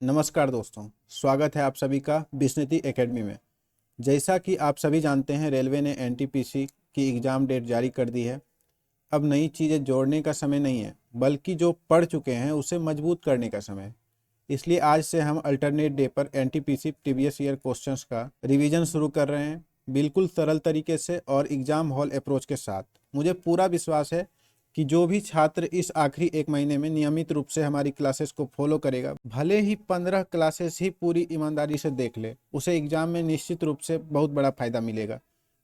नमस्कार दोस्तों, स्वागत है आप सभी का विस्निति एकेडमी में। जैसा कि आप सभी जानते हैं, रेलवे ने एनटीपीसी की एग्ज़ाम डेट जारी कर दी है। अब नई चीज़ें जोड़ने का समय नहीं है, बल्कि जो पढ़ चुके हैं उसे मजबूत करने का समय है। इसलिए आज से हम अल्टरनेट डे पर एनटीपीसी प्रीवियस ईयर क्वेश्चंस का रिवीजन शुरू कर रहे हैं, बिल्कुल सरल तरीके से और एग्ज़ाम हॉल अप्रोच के साथ। मुझे पूरा विश्वास है कि जो भी छात्र इस आखिरी एक महीने में नियमित रूप से हमारी क्लासेस को फॉलो करेगा, भले ही 15 क्लासेस ही पूरी ईमानदारी से देख ले, उसे एग्जाम में निश्चित रूप से बहुत बड़ा फायदा मिलेगा।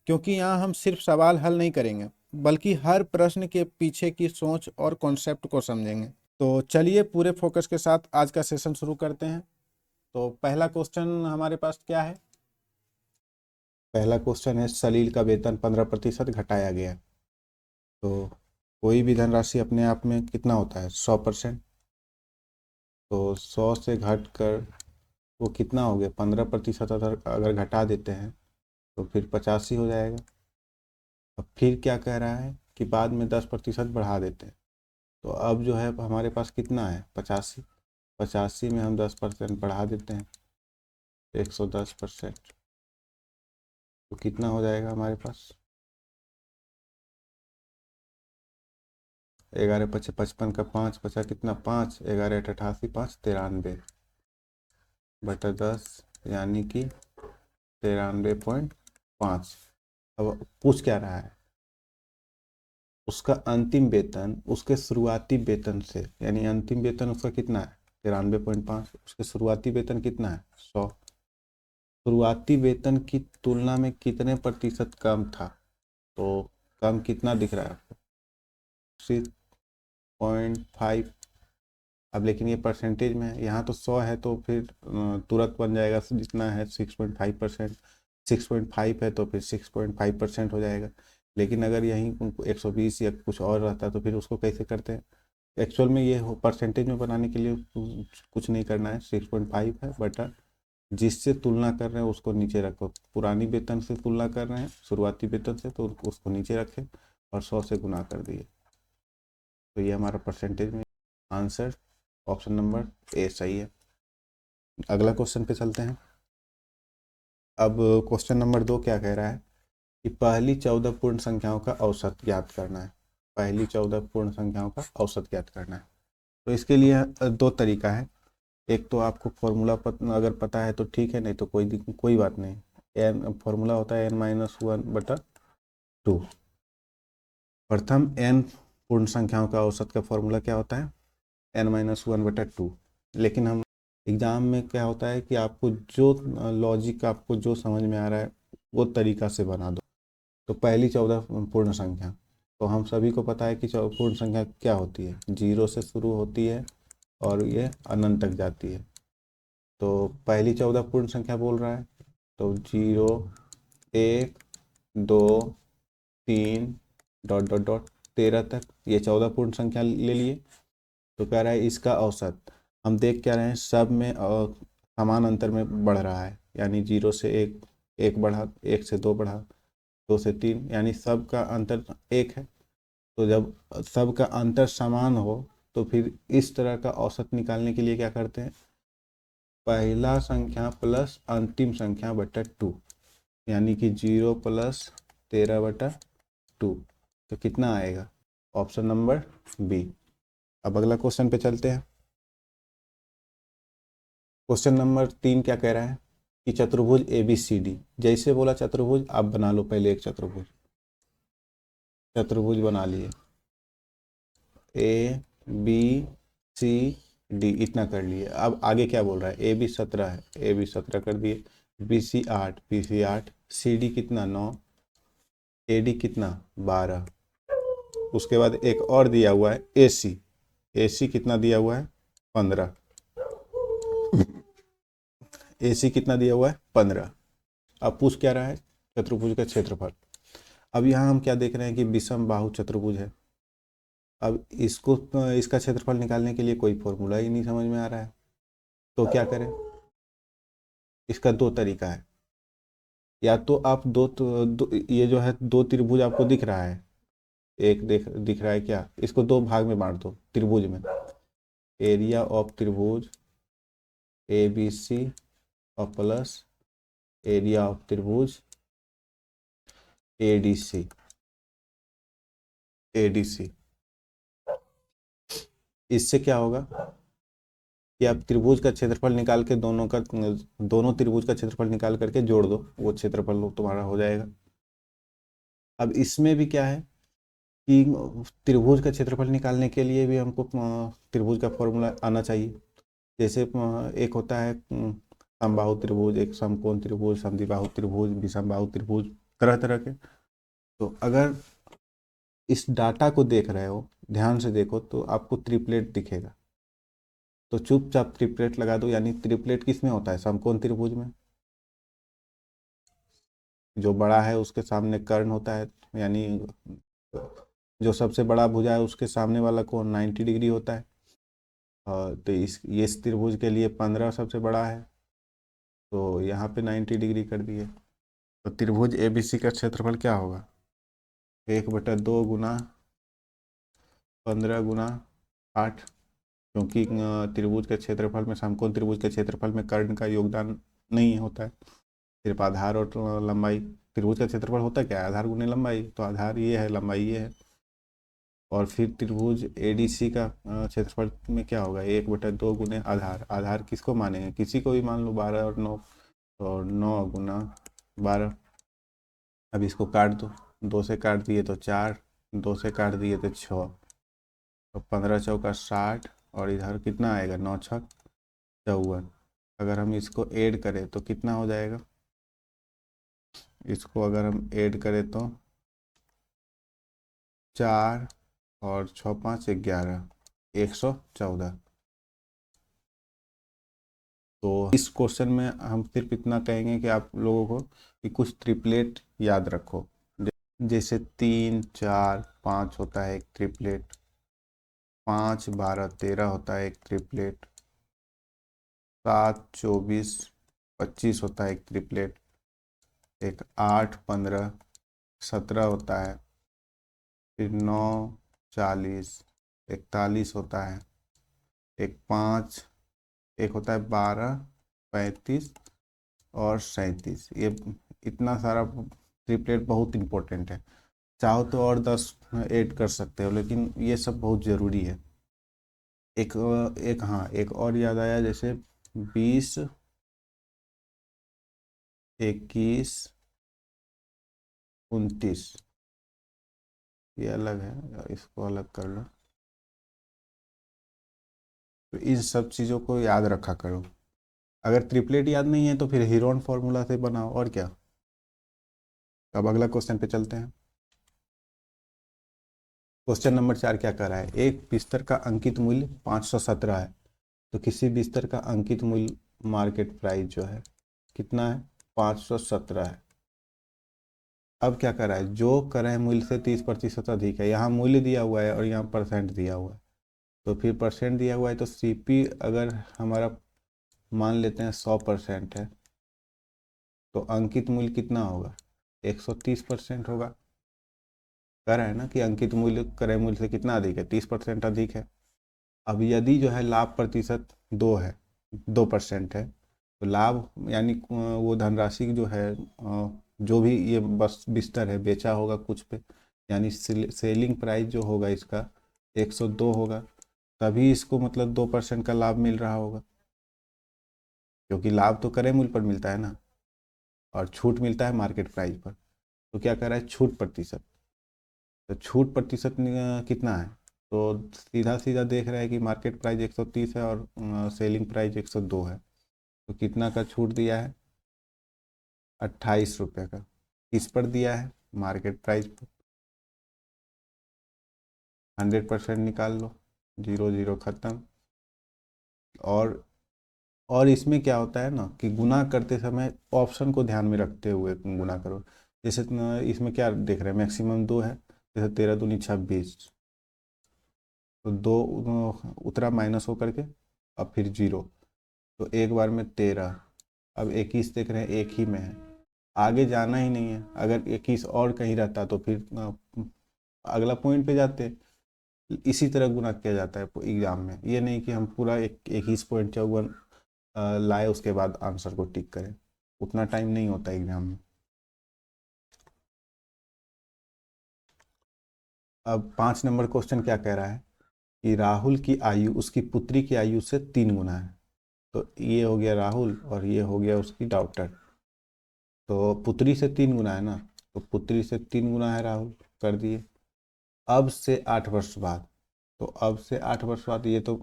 क्योंकि यहाँ हम सिर्फ सवाल हल नहीं करेंगे, बल्कि हर प्रश्न के पीछे की सोच और कॉन्सेप्ट को समझेंगे। तो चलिए पूरे फोकस के साथ आज का सेशन शुरू करते हैं। तो पहला क्वेश्चन हमारे पास क्या है? पहला क्वेश्चन है, सलील का वेतन 15% घटाया गया। तो कोई भी धनराशि अपने आप में कितना होता है? 100%। तो 100 से घट कर वो कितना हो गया? 15% अगर घटा देते हैं तो फिर 85 हो जाएगा। अब फिर क्या कह रहा है कि बाद में 10% बढ़ा देते हैं। तो अब जो है हमारे पास कितना है? 85। 85 में हम 10% बढ़ा देते हैं, 110%। तो कितना हो जाएगा हमारे पास? 11 पचे 55 का 5 बचा कितना? 5। 11 8 88, 5 93 बटा 10, यानी कि 93.5। अब पूछ क्या रहा है? उसका अंतिम वेतन उसके शुरुआती वेतन से, यानी अंतिम वेतन उसका कितना है? 93.5। उसके शुरुआती वेतन कितना है? 100। शुरुआती वेतन की तुलना में कितने प्रतिशत कम था? तो कम कितना दिख रहा है आपको? 6.5। अब लेकिन ये परसेंटेज में है, यहाँ तो 100 है तो फिर तुरंत बन जाएगा जितना है 6.5%। 6.5 है तो फिर 6.5% हो जाएगा। लेकिन अगर यहीं 120 या कुछ और रहता तो फिर उसको कैसे करते हैं? एक्चुअल में ये परसेंटेज में बनाने के लिए कुछ नहीं करना है। 6.5 है बटा जिससे तुलना कर रहे हैं उसको नीचे रखो। पुरानी वेतन से तुलना कर रहे हैं शुरुआती वेतन से, तो उसको नीचे रखें और 100 से गुना कर दिए। तो ये हमारा परसेंटेज में आंसर ऑप्शन नंबर ए सही है। अगला क्वेश्चन पे चलते हैं। अब क्वेश्चन नंबर 2 क्या कह रहा है कि पहली 14 पूर्ण संख्याओं का औसत ज्ञात करना है। पहली 14 पूर्ण संख्याओं का औसत ज्ञात करना है। तो इसके लिए दो तरीका है। एक तो आपको फॉर्मूला अगर पता है तो ठीक है, नहीं तो कोई बात नहीं। एन फॉर्मूला होता है n-1/2। प्रथम n पूर्ण संख्याओं का औसत का फॉर्मूला क्या होता है? n-1/2। लेकिन हम एग्ज़ाम में क्या होता है कि आपको जो लॉजिक आपको जो समझ में आ रहा है वो तरीका से बना दो। तो पहली 14 पूर्ण संख्या, तो हम सभी को पता है कि पूर्ण संख्या क्या होती है? 0 से शुरू होती है और ये अनंत तक जाती है। तो पहली 14 पूर्ण संख्या बोल रहा है, तो 0 1 2 3 डॉट डॉट डॉट 13 तक ये 14 पूर्ण संख्या ले लिए। तो कह रहा है इसका औसत। हम देख क्या रहे हैं, सब में समान अंतर में बढ़ रहा है, यानी 0 से 1 1 बढ़ा, 1 से 2 बढ़ा, 2 से 3, यानी सब का अंतर 1 है। तो जब सब का अंतर समान हो तो फिर इस तरह का औसत निकालने के लिए क्या करते हैं? पहला संख्या प्लस अंतिम संख्या बटा 2, यानी कि 0 प्लस 13/2। तो कितना आएगा? Option number B. अब अगला क्वेश्चन पे चलते हैं। क्वेश्चन नंबर 3 क्या कह रहा है कि चतुर्भुज ए बी सी डी। जैसे बोला चतुर्भुज, आप बना लो पहले एक चतुर्भुज। चतुर्भुज बना लिए, ए बी सी डी इतना कर लिए। अब आगे क्या बोल रहा है? ए बी 17 है, ए बी 17 कर दिए। B C 8, B C 8, C D कितना? 9, ए डी कितना? 12। उसके बाद एक और दिया हुआ है ए सी। ए सी कितना दिया हुआ है? 15। ए सी कितना दिया हुआ है? 15। अब पूछ क्या रहा है? चतुर्भुज का क्षेत्रफल। अब यहाँ हम क्या देख रहे हैं कि विषम बाहु चतुर्भुज है। अब इसको इसका क्षेत्रफल निकालने के लिए कोई फॉर्मूला ही नहीं समझ में आ रहा है। तो क्या करें? इसका दो तरीका है। या तो आप ये जो है दो त्रिभुज आपको दिख रहा है, एक दिख रहा है क्या? इसको दो भाग में बांट दो त्रिभुज में। एरिया ऑफ त्रिभुज ए बी सी और प्लस एरिया ऑफ त्रिभुज ए डी सी। इससे क्या होगा कि आप त्रिभुज का क्षेत्रफल निकाल के दोनों त्रिभुज का क्षेत्रफल निकाल करके जोड़ दो, वो क्षेत्रफल तुम्हारा हो जाएगा। अब इसमें भी क्या है कि त्रिभुज का क्षेत्रफल निकालने के लिए भी हमको त्रिभुज का फॉर्मूला आना चाहिए। जैसे एक होता है समबाहु त्रिभुज, एक समकोण त्रिभुज, समद्विबाहु त्रिभुज, विषमबाहु त्रिभुज, तरह तरह के। तो अगर इस डाटा को देख रहे हो, ध्यान से देखो तो आपको ट्रिपलेट दिखेगा, तो चुपचाप ट्रिपलेट लगा दो। यानी ट्रिपलेट किस में होता है? समकोण त्रिभुज में। जो बड़ा है उसके सामने कर्ण होता है, यानी जो सबसे बड़ा भुजा है उसके सामने वाला कोण 90 डिग्री होता है। तो इस त्रिभुज के लिए 15 सबसे बड़ा है, तो यहाँ पे 90 डिग्री कर दिए। तो त्रिभुज ABC का क्षेत्रफल क्या होगा? 1/2 गुना 15 गुना 8, क्योंकि त्रिभुज के क्षेत्रफल में, समकोण त्रिभुज के क्षेत्रफल में कर्ण का योगदान नहीं होता है, सिर्फ आधार और लंबाई। त्रिभुज का क्षेत्रफल होता क्या है? आधार गुने लंबाई। तो आधार ये है, लंबाई ये है। और फिर त्रिभुज ADC का क्षेत्रफल में क्या होगा? 1/2 गुने आधार। आधार किसको मानेंगे? किसी को भी मान लो, 12 और 9, और 9 गुना 12। अब इसको काट दो, 2 से काट दिए तो 4, 2 से काट दिए तो 6, तो 15 चौका 60, और इधर कितना आएगा? 9 छक 54। अगर हम इसको ऐड करें तो कितना हो जाएगा? इसको अगर हम ऐड करें तो 4 और 6 5 11, 114। तो इस क्वेश्चन में हम सिर्फ इतना कहेंगे कि आप लोगों को कि कुछ ट्रिपलेट याद रखो। जैसे 3 4 5 होता है एक ट्रिपलेट, 5 12 13 होता है एक ट्रिपलेट, 7 24 25 होता है एक ट्रिपलेट, एक 8 15 17 होता है, फिर 9 40 41 होता है, एक 5, एक होता है 12 35 और 37। ये इतना सारा ट्रिपलेट बहुत इम्पोर्टेंट है। चाहो तो और 10 ऐड कर सकते हो, लेकिन ये सब बहुत ज़रूरी है। एक और याद आया, जैसे 20 21 29, ये अलग है, इसको अलग कर लो। तो इन सब चीज़ों को याद रखा करो। अगर ट्रिपलेट याद नहीं है तो फिर हीरोन फार्मूला से बनाओ, और क्या। अब अगला क्वेश्चन पे चलते हैं। क्वेश्चन नंबर 4 क्या कर रहा है? एक बिस्तर का अंकित मूल्य 517 है, तो किसी बिस्तर का अंकित मूल्य मार्केट प्राइस जो है कितना है? 517 है। अब क्या कर रहा है? जो क्रय मूल्य से 30% अधिक है, यहाँ मूल्य दिया हुआ है और यहाँ परसेंट दिया हुआ है, तो फिर परसेंट दिया हुआ है, तो CP अगर हमारा मान लेते हैं 100% है, तो अंकित मूल्य कितना होगा? 130% होगा। कह रहा है ना कि अंकित मूल्य क्रय मूल्य से कितना अधिक है? 30% अधिक है। अब यदि जो है लाभ प्रतिशत 2 है, 2% है, तो लाभ यानी वो धनराशि जो है, जो भी ये बस बिस्तर है बेचा होगा कुछ पे, यानी सेलिंग प्राइस जो होगा इसका 102 होगा, तभी इसको मतलब 2% का लाभ मिल रहा होगा, क्योंकि लाभ तो क्रय मूल्य पर मिलता है ना, और छूट मिलता है मार्केट प्राइस पर। तो क्या कर रहा है? छूट प्रतिशत। तो छूट प्रतिशत कितना है? तो सीधा सीधा देख रहा है कि मार्केट प्राइस 130 है और सेलिंग प्राइस 102 है, तो कितना का छूट दिया है? 28 रुपये का। किस पर दिया है? मार्केट प्राइस पर। 100% निकाल लो, 0 0 खत्म। और और इसमें क्या होता है ना कि गुना करते समय ऑप्शन को ध्यान में रखते हुए गुना करो। जैसे इसमें क्या देख रहे हैं? मैक्सिमम 2 है, जैसे 13 दूनी 26, तो 2 उतरा माइनस होकर के, अब फिर 0, तो एक बार में 13। अब 21 देख रहे हैं, एक ही में है, आगे जाना ही नहीं है। अगर 21 और कहीं रहता तो फिर अगला पॉइंट पे जाते। इसी तरह गुना किया जाता है एग्जाम में, ये नहीं कि हम पूरा 21.54 लाए उसके बाद आंसर को टिक करें, उतना टाइम नहीं होता एग्जाम में। अब 5 नंबर क्वेश्चन क्या कह रहा है कि राहुल की आयु उसकी पुत्री की आयु से 3 गुना है। तो ये हो गया राहुल और ये हो गया उसकी डॉक्टर। तो पुत्री से 3 गुना है ना, तो पुत्री से 3 गुना है राहुल, कर दिए। अब से 8 वर्ष बाद, तो अब से 8 वर्ष बाद, ये तो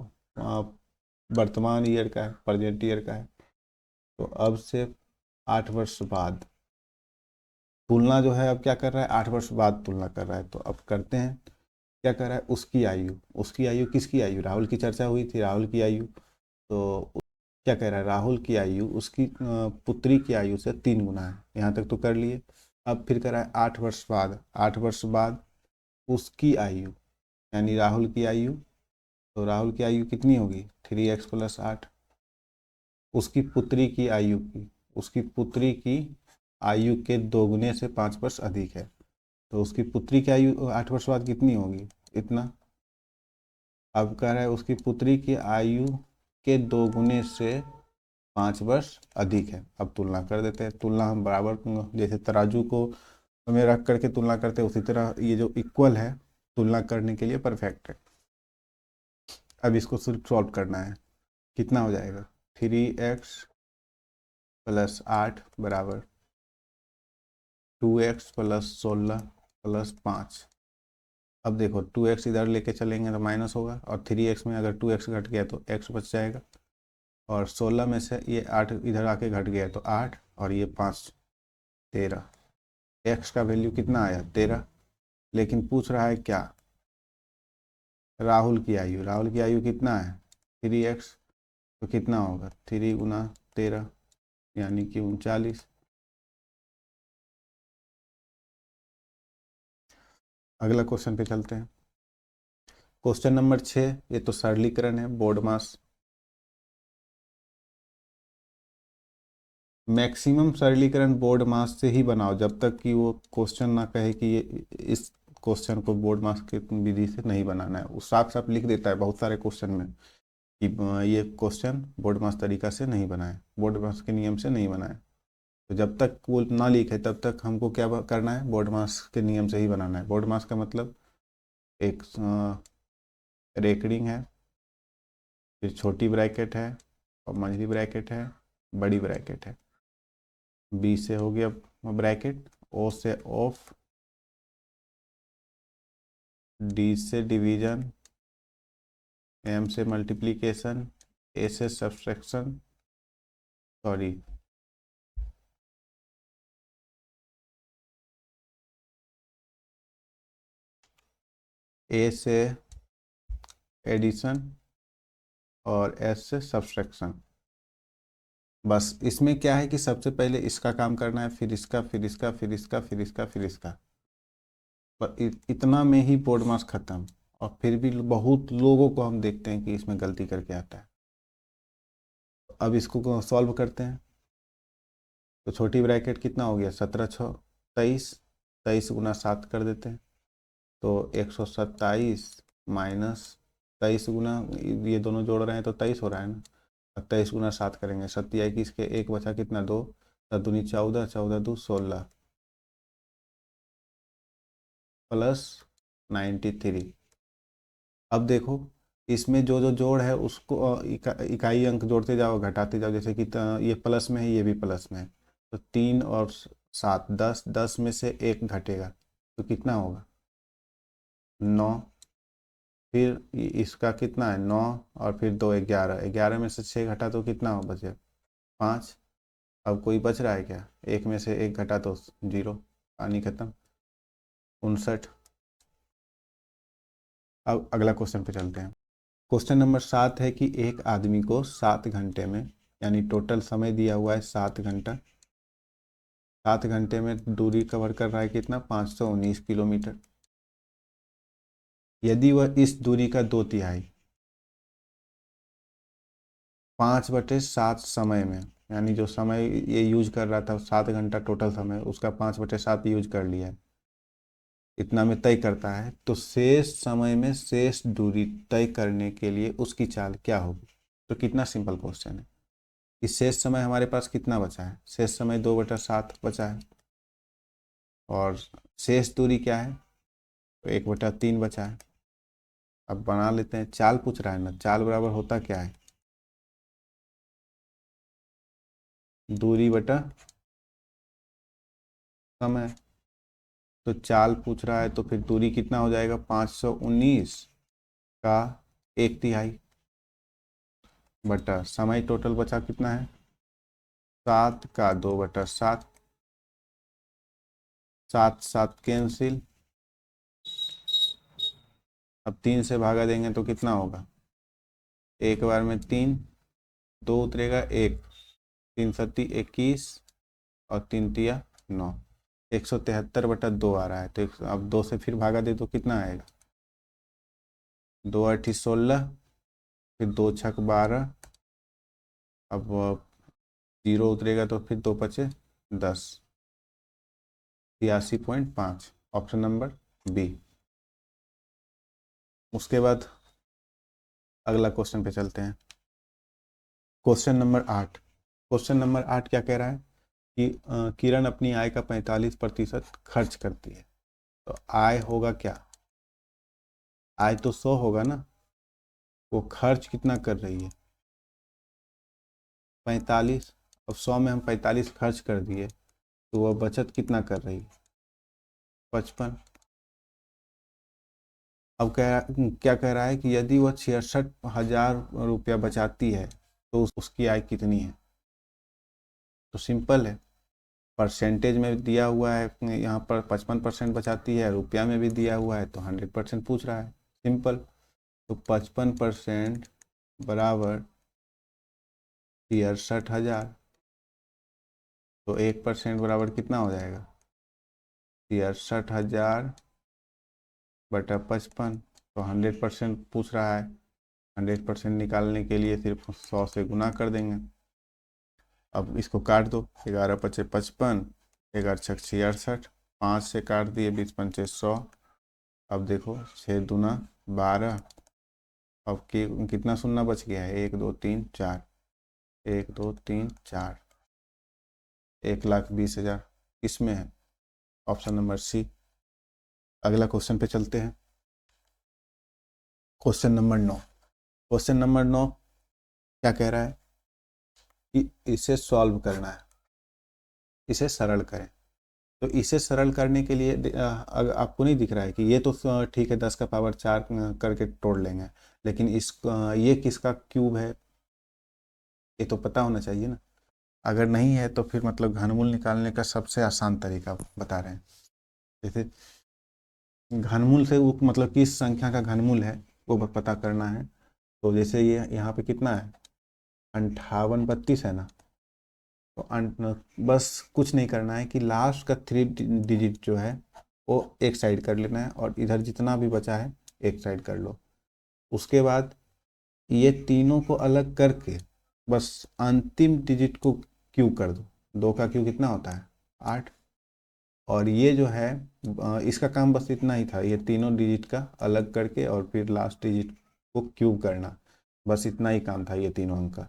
वर्तमान ईयर का है, प्रेजेंट ईयर का है। तो अब से 8 वर्ष बाद तुलना जो है, अब क्या कर रहा है, 8 वर्ष बाद तुलना कर रहा है। तो अब करते हैं, क्या कर रहा है, उसकी आयु किसकी आयु, राहुल की चर्चा हुई थी, राहुल की आयु। तो क्या कह रहा है, राहुल की आयु उसकी पुत्री की आयु से 3 गुना है। यहाँ तक तो कर लिए। अब फिर कह रहा है 8 वर्ष बाद, 8 वर्ष बाद उसकी आयु, यानी राहुल की आयु। तो राहुल की आयु कितनी होगी, 3x + 8। उसकी पुत्री की आयु की, उसकी पुत्री की आयु के 2 गुने से 5 वर्ष अधिक है। तो उसकी पुत्री की आयु 8 वर्ष बाद कितनी होगी, इतना। अब कह रहा है उसकी पुत्री की आयु के 2 गुने से 5 वर्ष अधिक है। अब तुलना कर देते हैं। तुलना हम बराबर, जैसे तराजू को हमें रख करके तुलना करते हैं, उसी तरह ये जो इक्वल है तुलना करने के लिए परफेक्ट है। अब इसको सिर्फ सॉल्व करना है। कितना हो जाएगा, 3x + 8 बराबर 2x + 16 + 5। अब देखो 2x इधर लेके चलेंगे तो माइनस होगा, और 3x में अगर 2x घट गया तो x बच जाएगा, और 16 में से ये 8 इधर आके घट गया तो 8, और ये 5 13। x का वैल्यू कितना आया, 13। लेकिन पूछ रहा है क्या, राहुल की आयु। राहुल की आयु कितना है, 3x। तो कितना होगा, 3 × 13 यानी कि 39। अगला क्वेश्चन पे चलते हैं। क्वेश्चन नंबर 6, ये तो सरलीकरण है, बोर्ड मास। मैक्सिमम सरलीकरण बोर्ड मास से ही बनाओ, जब तक कि वो क्वेश्चन ना कहे कि ये इस क्वेश्चन को बोर्ड मास की विधि से नहीं बनाना है। वो साफ साफ लिख देता है बहुत सारे क्वेश्चन में कि ये क्वेश्चन बोर्ड मास तरीका से नहीं बनाए, बोर्ड मास के नियम से नहीं बनाए। तो जब तक वो ना लिखे तब तक हमको क्या करना है, बोर्ड मास के नियम से ही बनाना है। बोर्ड मास का मतलब एक रेकरिंग है, फिर छोटी ब्रैकेट है, और मझली ब्रैकेट है, बड़ी ब्रैकेट है। बी से हो गया ब्रैकेट, ओ से ऑफ, डी से डिवीजन, एम से मल्टीप्लिकेशन, ए से सब्सट्रैक्शन, सॉरी ए से एडिशन, और एस से सब्सट्रैक्शन। बस इसमें क्या है कि सबसे पहले इसका काम करना है, फिर इसका, फिर इसका, फिर इसका, फिर इसका, फिर इसका। पर इतना में ही बोर्ड मास खत्म। और फिर भी बहुत लोगों को हम देखते हैं कि इसमें गलती करके आता है। अब इसको सॉल्व करते हैं। तो छोटी ब्रैकेट कितना हो गया, 17 6 23, 23 × 7 कर देते हैं। तो 127 माइनस 23 ये दोनों जोड़ रहे हैं तो 23 हो रहा है ना। अब 23 × 7 करेंगे, 27 के 1 बचा कितना, 2, 7 दूनी 14, 14 2 16 प्लस 93। अब देखो इसमें जो जो जोड़ है उसको इकाई अंक जोड़ते जाओ, घटाते जाओ। जैसे कि ये प्लस में है, ये भी प्लस में है, तो 3 और 7 10, 10 में से 1 घटेगा तो कितना होगा, 9। फिर इसका कितना है, 9, और फिर 2 11, 11 में से 6 घटा तो कितना हो बचे, 5। अब कोई बच रहा है क्या, एक में से 1 घटा तो 0, पानी खत्म। 59। अब अगला क्वेश्चन पे चलते हैं। क्वेश्चन नंबर 7 है कि एक आदमी को 7 घंटे में, यानी टोटल समय दिया हुआ है 7 घंटा, 7 घंटे में दूरी कवर कर रहा है कितना, 519 किलोमीटर। यदि वह इस दूरी का 2/3 5/7 समय में, यानी जो समय ये यूज कर रहा था 7 घंटा टोटल समय, उसका 5/7 यूज कर लिया है, इतना में तय करता है, तो शेष समय में शेष दूरी तय करने के लिए उसकी चाल क्या होगी। तो कितना सिंपल क्वेश्चन है। कि शेष समय हमारे पास कितना बचा है, शेष समय 2/7 बचा है, और शेष दूरी क्या है, तो 1/3 बचा है। अब बना लेते हैं, चाल पूछ रहा है ना, चाल बराबर होता क्या है, दूरी बटा समय। तो चाल पूछ रहा है तो फिर दूरी कितना हो जाएगा, 519 का 1/3 बटा समय टोटल बचा कितना है, 7 का 2/7, 7 7 कैंसिल। अब 3 से भागा देंगे तो कितना होगा, एक बार में 3, 2 उतरेगा 1, 3 सत्ती 21 और 3 तिया 9, 173/2 आ रहा है। तो अब 2 से फिर भागा दे तो कितना आएगा, 2 8 16, फिर 2 6 12, अब 0 उतरेगा तो फिर 2 5 10, 83.5, ऑप्शन नंबर बी। उसके बाद अगला क्वेश्चन पे चलते हैं, क्वेश्चन नंबर 8। क्वेश्चन नंबर 8 क्या कह रहा है कि किरण अपनी आय का 45% खर्च करती है, तो आय होगा क्या, आय तो 100 होगा ना, वो खर्च कितना कर रही है, 45। अब 100 में हम 45 खर्च कर दिए तो वह बचत कितना कर रही है, 55। अब क्या कह रहा है कि यदि वह 66,000 रुपया बचाती है तो उसकी आय कितनी है। तो सिंपल है, परसेंटेज में दिया हुआ है यहाँ पर 55% बचाती है, रुपया में भी दिया हुआ है तो 100% पूछ रहा है, सिंपल। तो 55% बराबर 63,000, तो 1% बराबर कितना हो जाएगा, 63,000 बटा 55। तो 100% पूछ रहा है, 100% निकालने के लिए सिर्फ 100 से गुना कर देंगे। अब इसको काट दो, 11 पचे 55, 11 छक 66, 5 से काट दिए, 20 पंचे 100। अब देखो 6 दूना 12, अब कितना शून्य बच गया है, 1 2 3 4, 1 2 3 4, 1,20,000 इसमें है, ऑप्शन नंबर सी। अगला क्वेश्चन पे चलते हैं, क्वेश्चन नंबर 9। क्वेश्चन नंबर 9 क्या कह रहा है कि इसे सॉल्व करना है, इसे सरल करें। तो इसे सरल करने के लिए अगर आपको नहीं दिख रहा है कि ये तो ठीक है 10 का पावर 4 करके तोड़ लेंगे, लेकिन ये किसका क्यूब है, ये तो पता होना चाहिए ना। अगर नहीं है तो फिर मतलब घनमूल निकालने का सबसे आसान तरीका बता रहे हैं। जैसे घनमूल से वो मतलब किस संख्या का घनमूल है वो पता करना है। तो जैसे ये यहाँ पे कितना है, 58 32 है ना, तो बस कुछ नहीं करना है कि लास्ट का 3 डिजिट जो है वो एक साइड कर लेना है, और इधर जितना भी बचा है एक साइड कर लो। उसके बाद ये तीनों को अलग करके बस अंतिम डिजिट को क्यू कर दो। 2 का क्यू कितना होता है, 8। और ये जो है इसका काम बस इतना ही था, ये तीनों डिजिट का अलग करके और फिर लास्ट डिजिट को क्यूब करना, बस इतना ही काम था ये तीनों अंक का।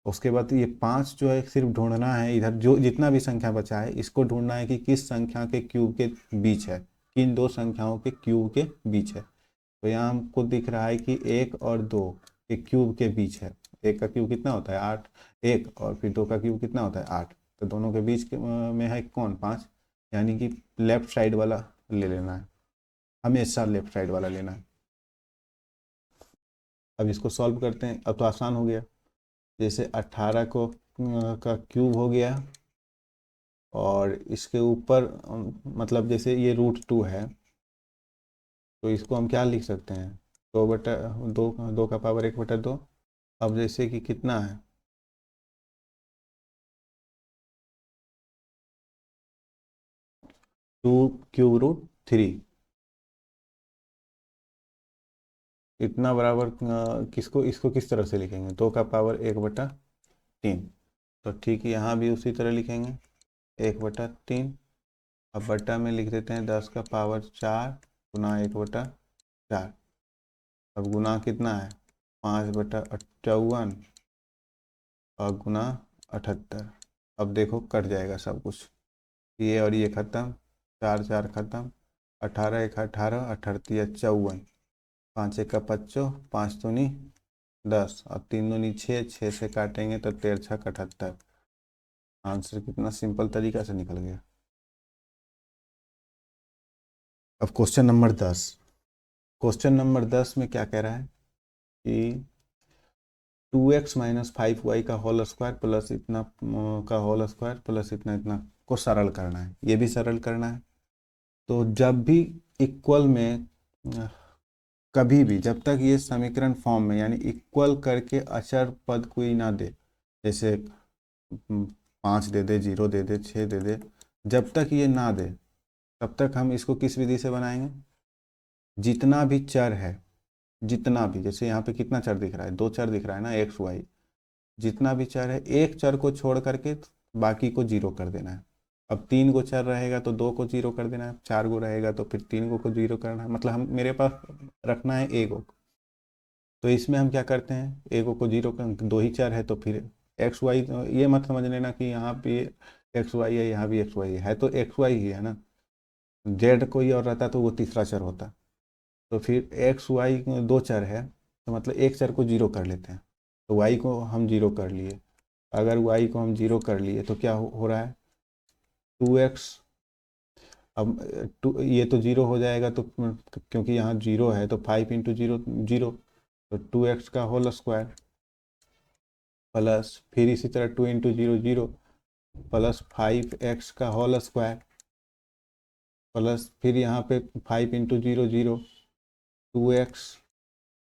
उसके बाद ये 5 जो है सिर्फ ढूंढना है, इधर जो जितना भी संख्या बचा है इसको ढूंढना है कि किस संख्या के क्यूब के बीच है, किन दो संख्याओं के क्यूब के बीच है। तो यहाँ हमको दिख रहा है कि 1 और 2 के क्यूब के बीच है। 1 का क्यूब कितना होता है 8, 1 और फिर 2 का क्यूब कितना होता है 8, तो दोनों के बीच में है कौन 5, यानी कि लेफ्ट साइड वाला ले लेना है, हमेशा लेफ्ट साइड वाला लेना है। अब इसको सॉल्व करते हैं, अब तो आसान हो गया। जैसे 18 को का क्यूब हो गया, और इसके ऊपर मतलब जैसे ये √2 है, तो इसको हम क्या लिख सकते हैं, 2 का पावर 1/2। अब जैसे कि कितना है 2 क्यूब √3, इतना बराबर किसको इसको किस तरह से लिखेंगे, 2 का पावर 1/3। तो ठीक है यहाँ भी उसी तरह लिखेंगे 1/3। अब बट्टा में लिख देते हैं 10 का पावर 4 गुना 1/4। अब गुना कितना है 5/58, और गुना 78। अब देखो कट जाएगा सब कुछ, ये और ये खत्म, 4 4 खत्म, 18 1 18, 18 54, 5 1 25, 5 दूनी 10 और 3 दूनी 6, 6 से काटेंगे तो 13 6 78। आंसर कितना सिंपल तरीका से निकल गया। अब क्वेश्चन नंबर 10। क्वेश्चन नंबर 10 में क्या कह रहा है कि 2x - 5y का होल स्क्वायर प्लस इतना का होल स्क्वायर प्लस इतना इतना को सरल करना है, ये भी सरल करना है। तो जब भी इक्वल में कभी भी जब तक ये समीकरण फॉर्म में यानी इक्वल करके अचर पद कोई ना दे, जैसे 5 दे दे, 0 दे दे, 6 दे दे, जब तक ये ना दे तब तक हम इसको किस विधि से बनाएंगे, जितना भी चर है, जितना भी, जैसे यहाँ पे कितना चर दिख रहा है, 2 चर दिख रहा है ना, एक्स वाई, जितना भी चर है एक चर को छोड़ करके बाकी को 0 कर देना है। अब 3 गो चर रहेगा तो 2 को 0 कर देना है, 4 गो रहेगा तो फिर 3 गो को 0 करना है, मतलब हम मेरे पास रखना है एक गो। तो इसमें हम क्या करते हैं, एक गो को 0 कर, 2 ही चर है तो फिर एक्स वाई, ये मत समझ लेना कि यहाँ पे एक्स वाई है, यहाँ भी एक्स वाई है तो एक्स वाई ही है ना, जेड कोई और रहता तो वो तीसरा चर होता। तो फिर एक्स वाई 2 चर है तो मतलब एक चर को 0 कर लेते हैं, तो वाई को हम 0 कर लिए। अगर वाई को हम 0 कर लिए तो क्या हो रहा है, 2x, अब ये तो 0 हो जाएगा तो क्योंकि यहाँ 0 है तो 5 × 0 0, तो 2x का होल स्क्वायर प्लस फिर इसी तरह 2 × 0 0 प्लस 5x का होल स्क्वायर प्लस फिर यहाँ पे 5 × 0 0, 2x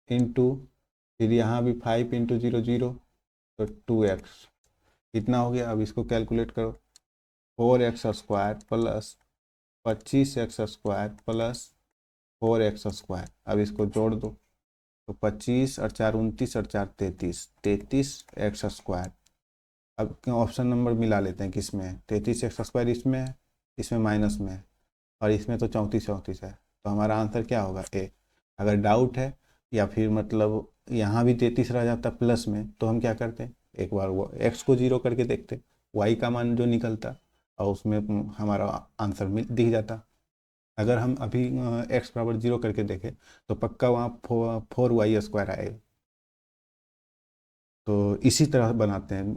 इंटू फिर यहाँ भी 5 × 0 0 तो 2x कितना हो गया। अब इसको कैलकुलेट करो, 4x square plus 25x square plus 4x square. अब इसको जोड़ दो तो 25 और 4 29 और 4 33, 33x स्क्वायर। अब ऑप्शन नंबर मिला लेते हैं, किस में है 33x स्क्वायर, इसमें है, इसमें माइनस में है और इसमें तो 34 34 है, तो हमारा आंसर क्या होगा ए। अगर डाउट है या फिर मतलब यहाँ भी 33 रह जाता प्लस में तो हम क्या करते, एक बार वो एक्स को 0 करके देखते, वाई का मान जो निकलता और उसमें हमारा आंसर दिख जाता। अगर हम अभी एक्स बराबर 0 करके देखें तो पक्का वहाँ 4y स्क्वायर आएगा। तो इसी तरह बनाते हैं।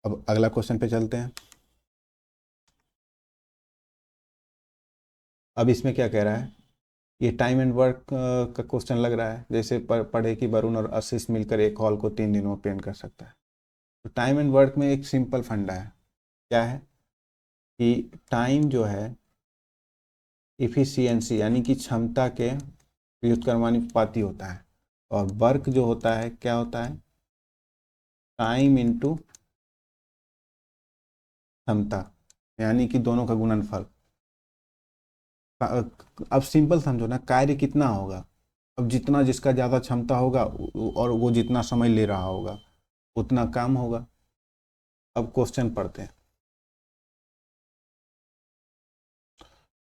अब अगला क्वेश्चन पे चलते हैं। अब इसमें क्या कह रहा है, ये टाइम एंड वर्क का क्वेश्चन लग रहा है, जैसे पढ़े कि वरुण और आशीष मिलकर एक हॉल को 3 दिनों में पेंट कर सकता है। तो टाइम एंड वर्क में एक सिंपल फंडा है, क्या है कि टाइम जो है इफिशियंसी यानी कि क्षमता के व्युत्क्रमानुपाती होता है, और वर्क जो होता है क्या होता है, टाइम इंटू क्षमता यानी कि दोनों का गुणनफल। अब सिंपल समझो ना, कार्य कितना होगा, अब जितना जिसका ज़्यादा क्षमता होगा और वो जितना समय ले रहा होगा उतना काम होगा। अब क्वेश्चन पढ़ते हैं।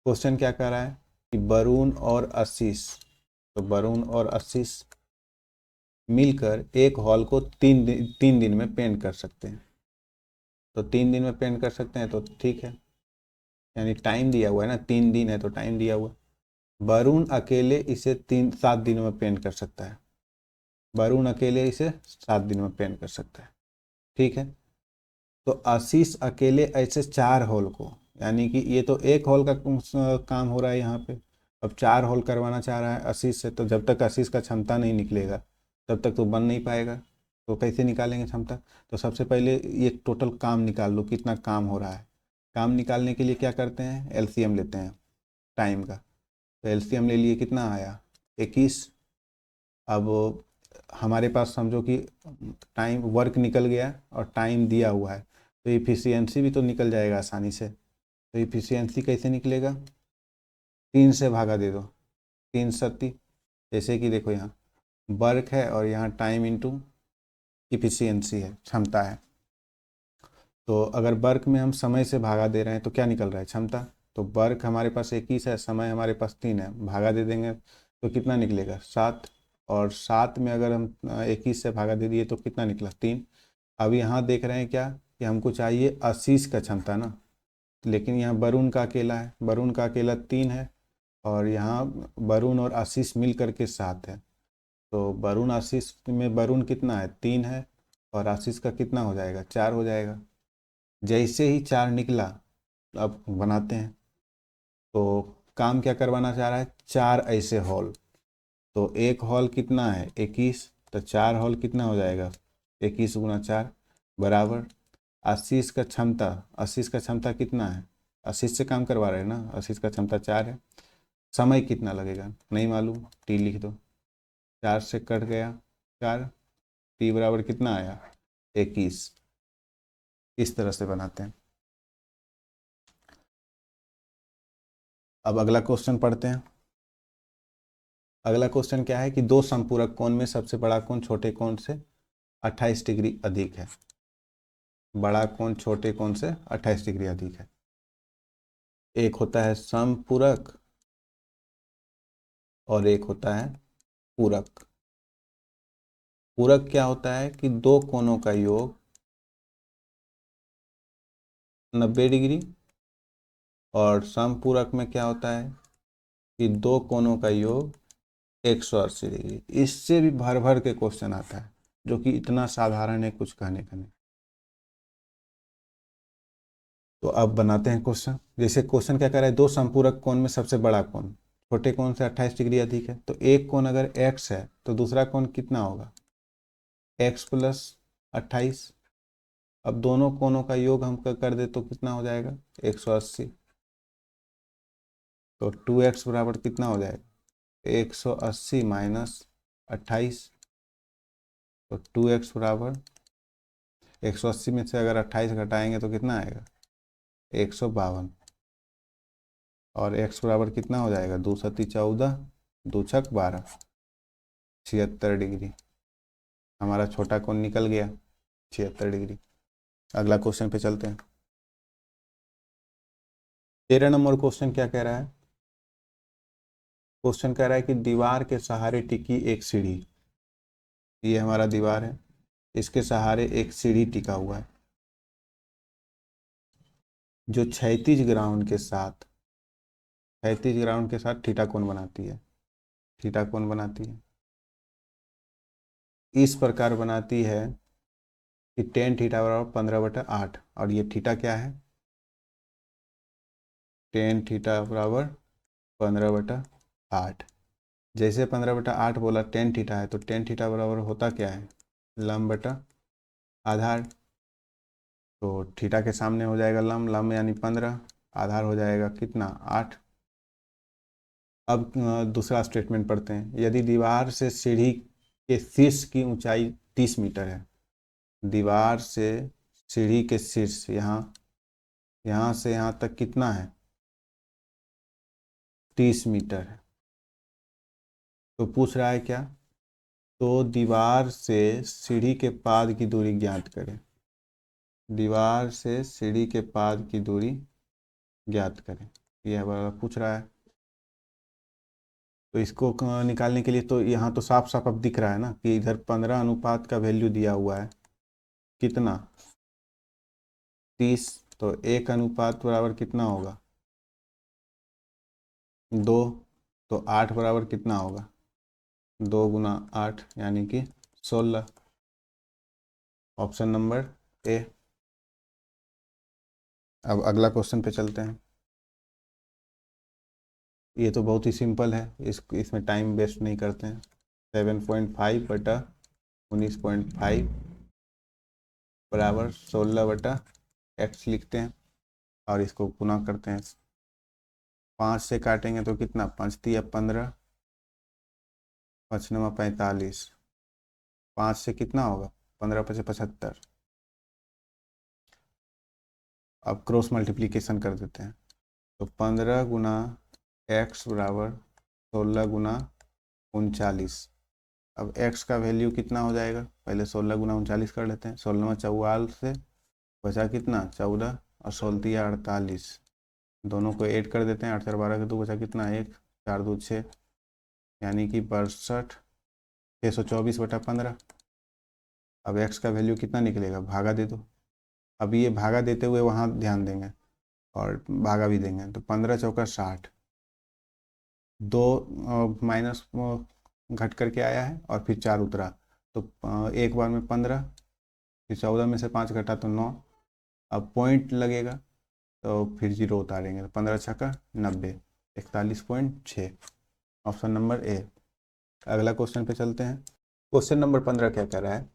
क्वेश्चन क्या कह रहा है कि वरुण और आशीष, तो वरुण और आशीष मिलकर एक हॉल को 3 दिन में पेंट कर सकते हैं। तो 3 दिन में पेंट कर सकते हैं तो ठीक है, यानी टाइम दिया हुआ है ना, 3 दिन है तो टाइम दिया हुआ है। वरुण अकेले इसे 7 दिनों में पेंट कर सकता है, वरुण अकेले इसे 7 दिनों में पेंट कर सकता है, ठीक है। तो आशीष अकेले ऐसे 4 हॉल को, यानी कि ये तो एक हॉल का काम हो रहा है यहाँ पे, अब 4 हॉल करवाना चाह रहा है आशीष से, तो जब तक आशीष का क्षमता नहीं निकलेगा तब तक तो बन नहीं पाएगा। तो कैसे निकालेंगे क्षमता, तो सबसे पहले ये टोटल काम निकाल लो, कितना काम हो रहा है। काम निकालने के लिए क्या करते हैं, एलसीएम लेते हैं टाइम का। तो एलसीएम ले लिए, कितना आया 21। अब हमारे पास समझो कि टाइम वर्क निकल गया और टाइम दिया हुआ है, तो इफिशियंसी भी तो निकल जाएगा आसानी से। तो इफिशियंसी कैसे निकलेगा, 3 से भागा दे दो, 3 सत्ती, जैसे कि देखो यहाँ वर्क है और यहाँ टाइम इंटू इफिशियंसी है, क्षमता है। तो अगर वर्क में हम समय से भागा दे रहे हैं तो क्या निकल रहा है, क्षमता। तो वर्क हमारे पास 21 है, समय हमारे पास 3 है, भागा दे देंगे तो कितना निकलेगा 7, और 7 में अगर हम 21 से भागा दे दिए तो कितना निकला 3। अब यहाँ देख रहे हैं क्या कि हमको चाहिए आशीष का क्षमता ना, लेकिन यहाँ वरुण का अकेला है, वरुण का अकेला 3 है, और यहाँ वरुण और आशीष मिल करके 7 है। तो वरुण आशीष में वरुण कितना है, 3 है, और आशीष का कितना हो जाएगा, 4 हो जाएगा। जैसे ही 4 निकला, अब बनाते हैं। तो काम क्या करवाना चाह रहा है, 4 ऐसे हॉल। तो एक हॉल कितना है, 21, तो 4 हॉल कितना हो जाएगा, 21 गुना 4 बराबर आशीष का क्षमता। आशीष का क्षमता कितना है, आशीष से काम करवा रहे हैं ना, आशीष का क्षमता 4 है। समय कितना लगेगा नहीं मालूम, टी लिख दो, 4 से कट गया 4, टी बराबर कितना आया, 21। इस तरह से बनाते हैं। अब अगला क्वेश्चन पढ़ते हैं। अगला क्वेश्चन क्या है कि दो संपूरक कोण में सबसे बड़ा कोण छोटे कोण से 28 डिग्री अधिक है। बड़ा कोण छोटे कोण से 28 डिग्री अधिक है। एक होता है समपूरक और एक होता है पूरक। पूरक क्या होता है कि दो कोणों का योग 90 डिग्री, और समपूरक में क्या होता है कि दो कोणों का योग 180 डिग्री। इससे भी भर भर के क्वेश्चन आता है, जो कि इतना साधारण है कुछ कहने का नहीं। तो अब बनाते हैं क्वेश्चन। जैसे क्वेश्चन क्या कर रहा है, दो संपूरक कोण में सबसे बड़ा कोण छोटे कोण से 28 डिग्री अधिक है। तो एक कोण अगर x है तो दूसरा कोण कितना होगा, x प्लस 28। अब दोनों कोणों का योग हम कर दे तो कितना हो जाएगा, 180। तो 2x बराबर कितना हो जाएगा, 180 माइनस 28। तो 2x बराबर 180 में से अगर 28 घटाएंगे तो कितना आएगा, 152। और x बराबर कितना हो जाएगा, 2 सती 14, 2 छक 12, 76 डिग्री। हमारा छोटा कोण निकल गया 76 डिग्री। अगला क्वेश्चन पे चलते हैं। 13 नंबर क्वेश्चन क्या कह रहा है, क्वेश्चन कह रहा है कि दीवार के सहारे टिकी एक सीढ़ी। ये हमारा दीवार है, इसके सहारे एक सीढ़ी टिका हुआ है जो क्षैतिज ग्राउंड के साथ थीटा कोण बनाती है। थीटा कोण बनाती है, इस प्रकार बनाती है कि टेन थीटा बराबर 15/8। और ये थीटा क्या है, टेन थीटा बराबर 15/8। जैसे 15/8 बोला टेन थीटा है, तो टेन थीटा बराबर होता क्या है, लंब बटा आधार। तो थीटा के सामने हो जाएगा लंब, लंब यानी 15, आधार हो जाएगा कितना, 8। अब दूसरा स्टेटमेंट पढ़ते हैं। यदि दीवार से सीढ़ी के शीर्ष की ऊंचाई 30 मीटर है, दीवार से सीढ़ी के शीर्ष यहाँ से यहाँ तक कितना है, 30 मीटर है। तो पूछ रहा है क्या, तो दीवार से सीढ़ी के पाद की दूरी ज्ञात करें। दीवार से सीढ़ी के पाद की दूरी ज्ञात करें, यह वाला पूछ रहा है। तो इसको निकालने के लिए तो यहाँ तो साफ साफ अब दिख रहा है ना कि इधर 15 अनुपात का वैल्यू दिया हुआ है, कितना, 30। तो 1 अनुपात बराबर कितना होगा, 2। तो 8 बराबर कितना होगा, 2 गुना 8 यानी कि 16। Option number A. अब अगला क्वेश्चन पे चलते हैं। ये तो बहुत ही सिंपल है, इसमें टाइम वेस्ट नहीं करते हैं। 7.5/19.5 बराबर 16/x लिखते हैं, और इसको गुना करते हैं। 5 से काटेंगे तो कितना, 5 तिया 15, 5 9 45। 5 से कितना होगा, 15 5 75। अब क्रॉस मल्टीप्लिकेशन कर देते हैं। तो 15 गुना x बराबर 16 गुना 39। अब x का वैल्यू कितना हो जाएगा, पहले 16 गुना 39 कर लेते हैं। 16 44 से बचा कितना, 14, और 16 48। दोनों को ऐड कर देते हैं। 8 4 12 के 2 बचा कितना, 1 4 2 6, यानी कि 62 624/15। अब x का वैल्यू कितना निकलेगा, भागा दे दो। अब ये भागा देते हुए वहाँ ध्यान देंगे और भागा भी देंगे, तो 15 चौका 60, दो माइनस घट करके आया है और फिर 4 उतरा, तो एक बार में 15, फिर 14 में से 5 घटा तो 9। अब पॉइंट लगेगा तो फिर 0 उतारेंगे, तो 15 छक्का 90, 41.6, ऑप्शन नंबर ए। अगला क्वेश्चन पे चलते हैं। क्वेश्चन नंबर 15 क्या कह रहा है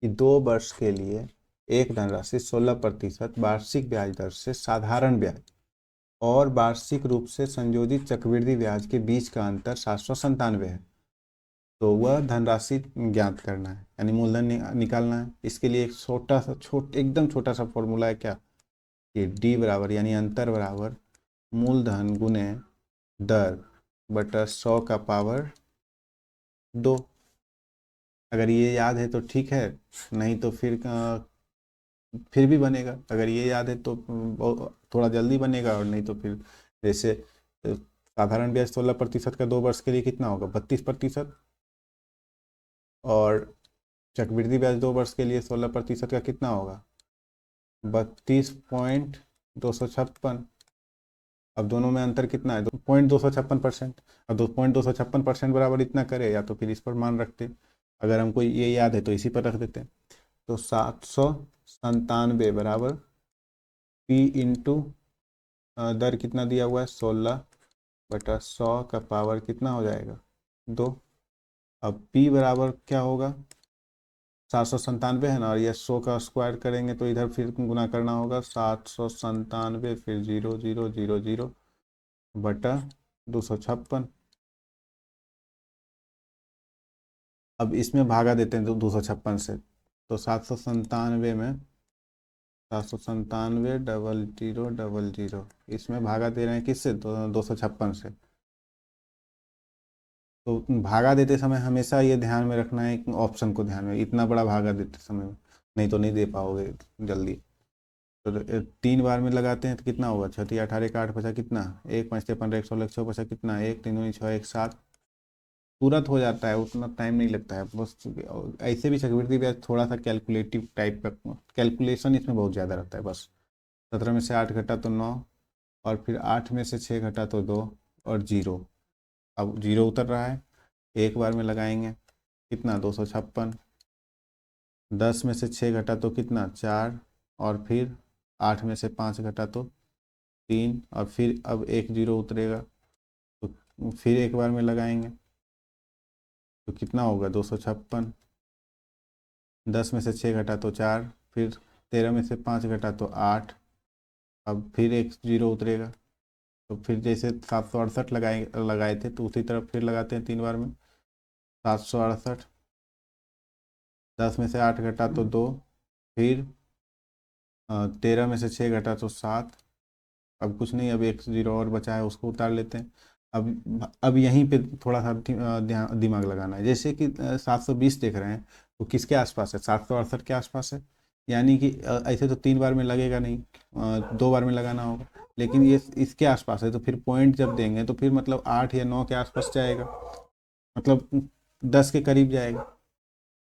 कि 2 वर्ष के लिए एक धनराशि 16% वार्षिक ब्याज दर से साधारण ब्याज और वार्षिक रूप से संयोजित चक्रवृद्धि ब्याज के बीच का अंतर 797 है, तो वह धनराशि ज्ञात करना है, यानी मूलधन निकालना है। इसके लिए एक एकदम छोटा सा फॉर्मूला है क्या, कि डी बराबर यानी अंतर बराबर मूलधन गुने दर बटा 100 का पावर 2। अगर ये याद है तो ठीक है, नहीं तो फिर भी बनेगा। अगर ये याद है तो थोड़ा जल्दी बनेगा, और नहीं तो फिर जैसे साधारण ब्याज 16% का 2 वर्ष के लिए कितना होगा, 32%, और चक्रवृद्धि ब्याज 2 वर्ष के लिए 16% का कितना होगा, 32.256। अब दोनों में अंतर कितना है, 2.256%। अब 2.256% बराबर इतना करे, या तो फिर इस पर मान रखते, अगर हमको ये याद है तो इसी पर रख देते हैं। तो 797 बराबर P इंटू दर कितना दिया हुआ है 16/100 का पावर कितना हो जाएगा 2। अब P बराबर क्या होगा, 797 है ना, और ये 100 का स्क्वायर करेंगे तो इधर फिर गुना करना होगा, 797 फिर 0000 बटा 256। अब इसमें भागा देते हैं तो 256 से, तो 797 में 797 0000, इसमें भागा दे रहे हैं किससे, तो 256 से। तो भागा देते समय हमेशा ये ध्यान में रखना है, ऑप्शन को ध्यान में, इतना बड़ा भागा देते समय नहीं तो नहीं दे पाओगे जल्दी। तो 3 बार में लगाते हैं तो कितना होगा, 6 18 का 8 बचा कितना, 1 5 15 16 6 बचा कितना, 1 3 6 1 7, तुरंत हो जाता है, उतना टाइम नहीं लगता है बस। ऐसे भी चक्रवृद्धि ब्याज थोड़ा सा कैलकुलेटिव टाइप का, कैलकुलेशन इसमें बहुत ज़्यादा रहता है बस। 17 में से 8 घटा तो 9, और फिर 8 में से 6 घटा तो 2, और 0। अब 0 उतर रहा है, एक बार में लगाएंगे कितना 256, 10 में से 6 घटा तो कितना 4, और फिर 8 में से 5 घटा तो 3, और फिर अब एक 0 उतरेगा, तो फिर एक बार में लगाएंगे तो कितना होगा 256, 10 में से 6 घटा तो 4, फिर 13 में से 5 घटा तो 8, अब फिर एक 0 उतरेगा, तो फिर जैसे 768 लगाए थे तो उसी तरफ फिर लगाते हैं 3 बार में, 768, 10 में से 8 घटा तो 2, फिर 13 में से 6 घटा तो 7, अब कुछ नहीं, अब एक 0 और बचा है उसको उतार लेते हैं। अब यहीं पे थोड़ा सा दिमाग लगाना है, जैसे कि 720 देख रहे हैं तो किसके आसपास है, 768 के आसपास है, यानी कि ऐसे तो 3 बार में लगेगा नहीं, 2 बार में लगाना होगा, लेकिन ये इसके आसपास है, तो फिर पॉइंट जब देंगे तो फिर मतलब 8 या 9 के आसपास जाएगा, मतलब 10 के करीब जाएगा।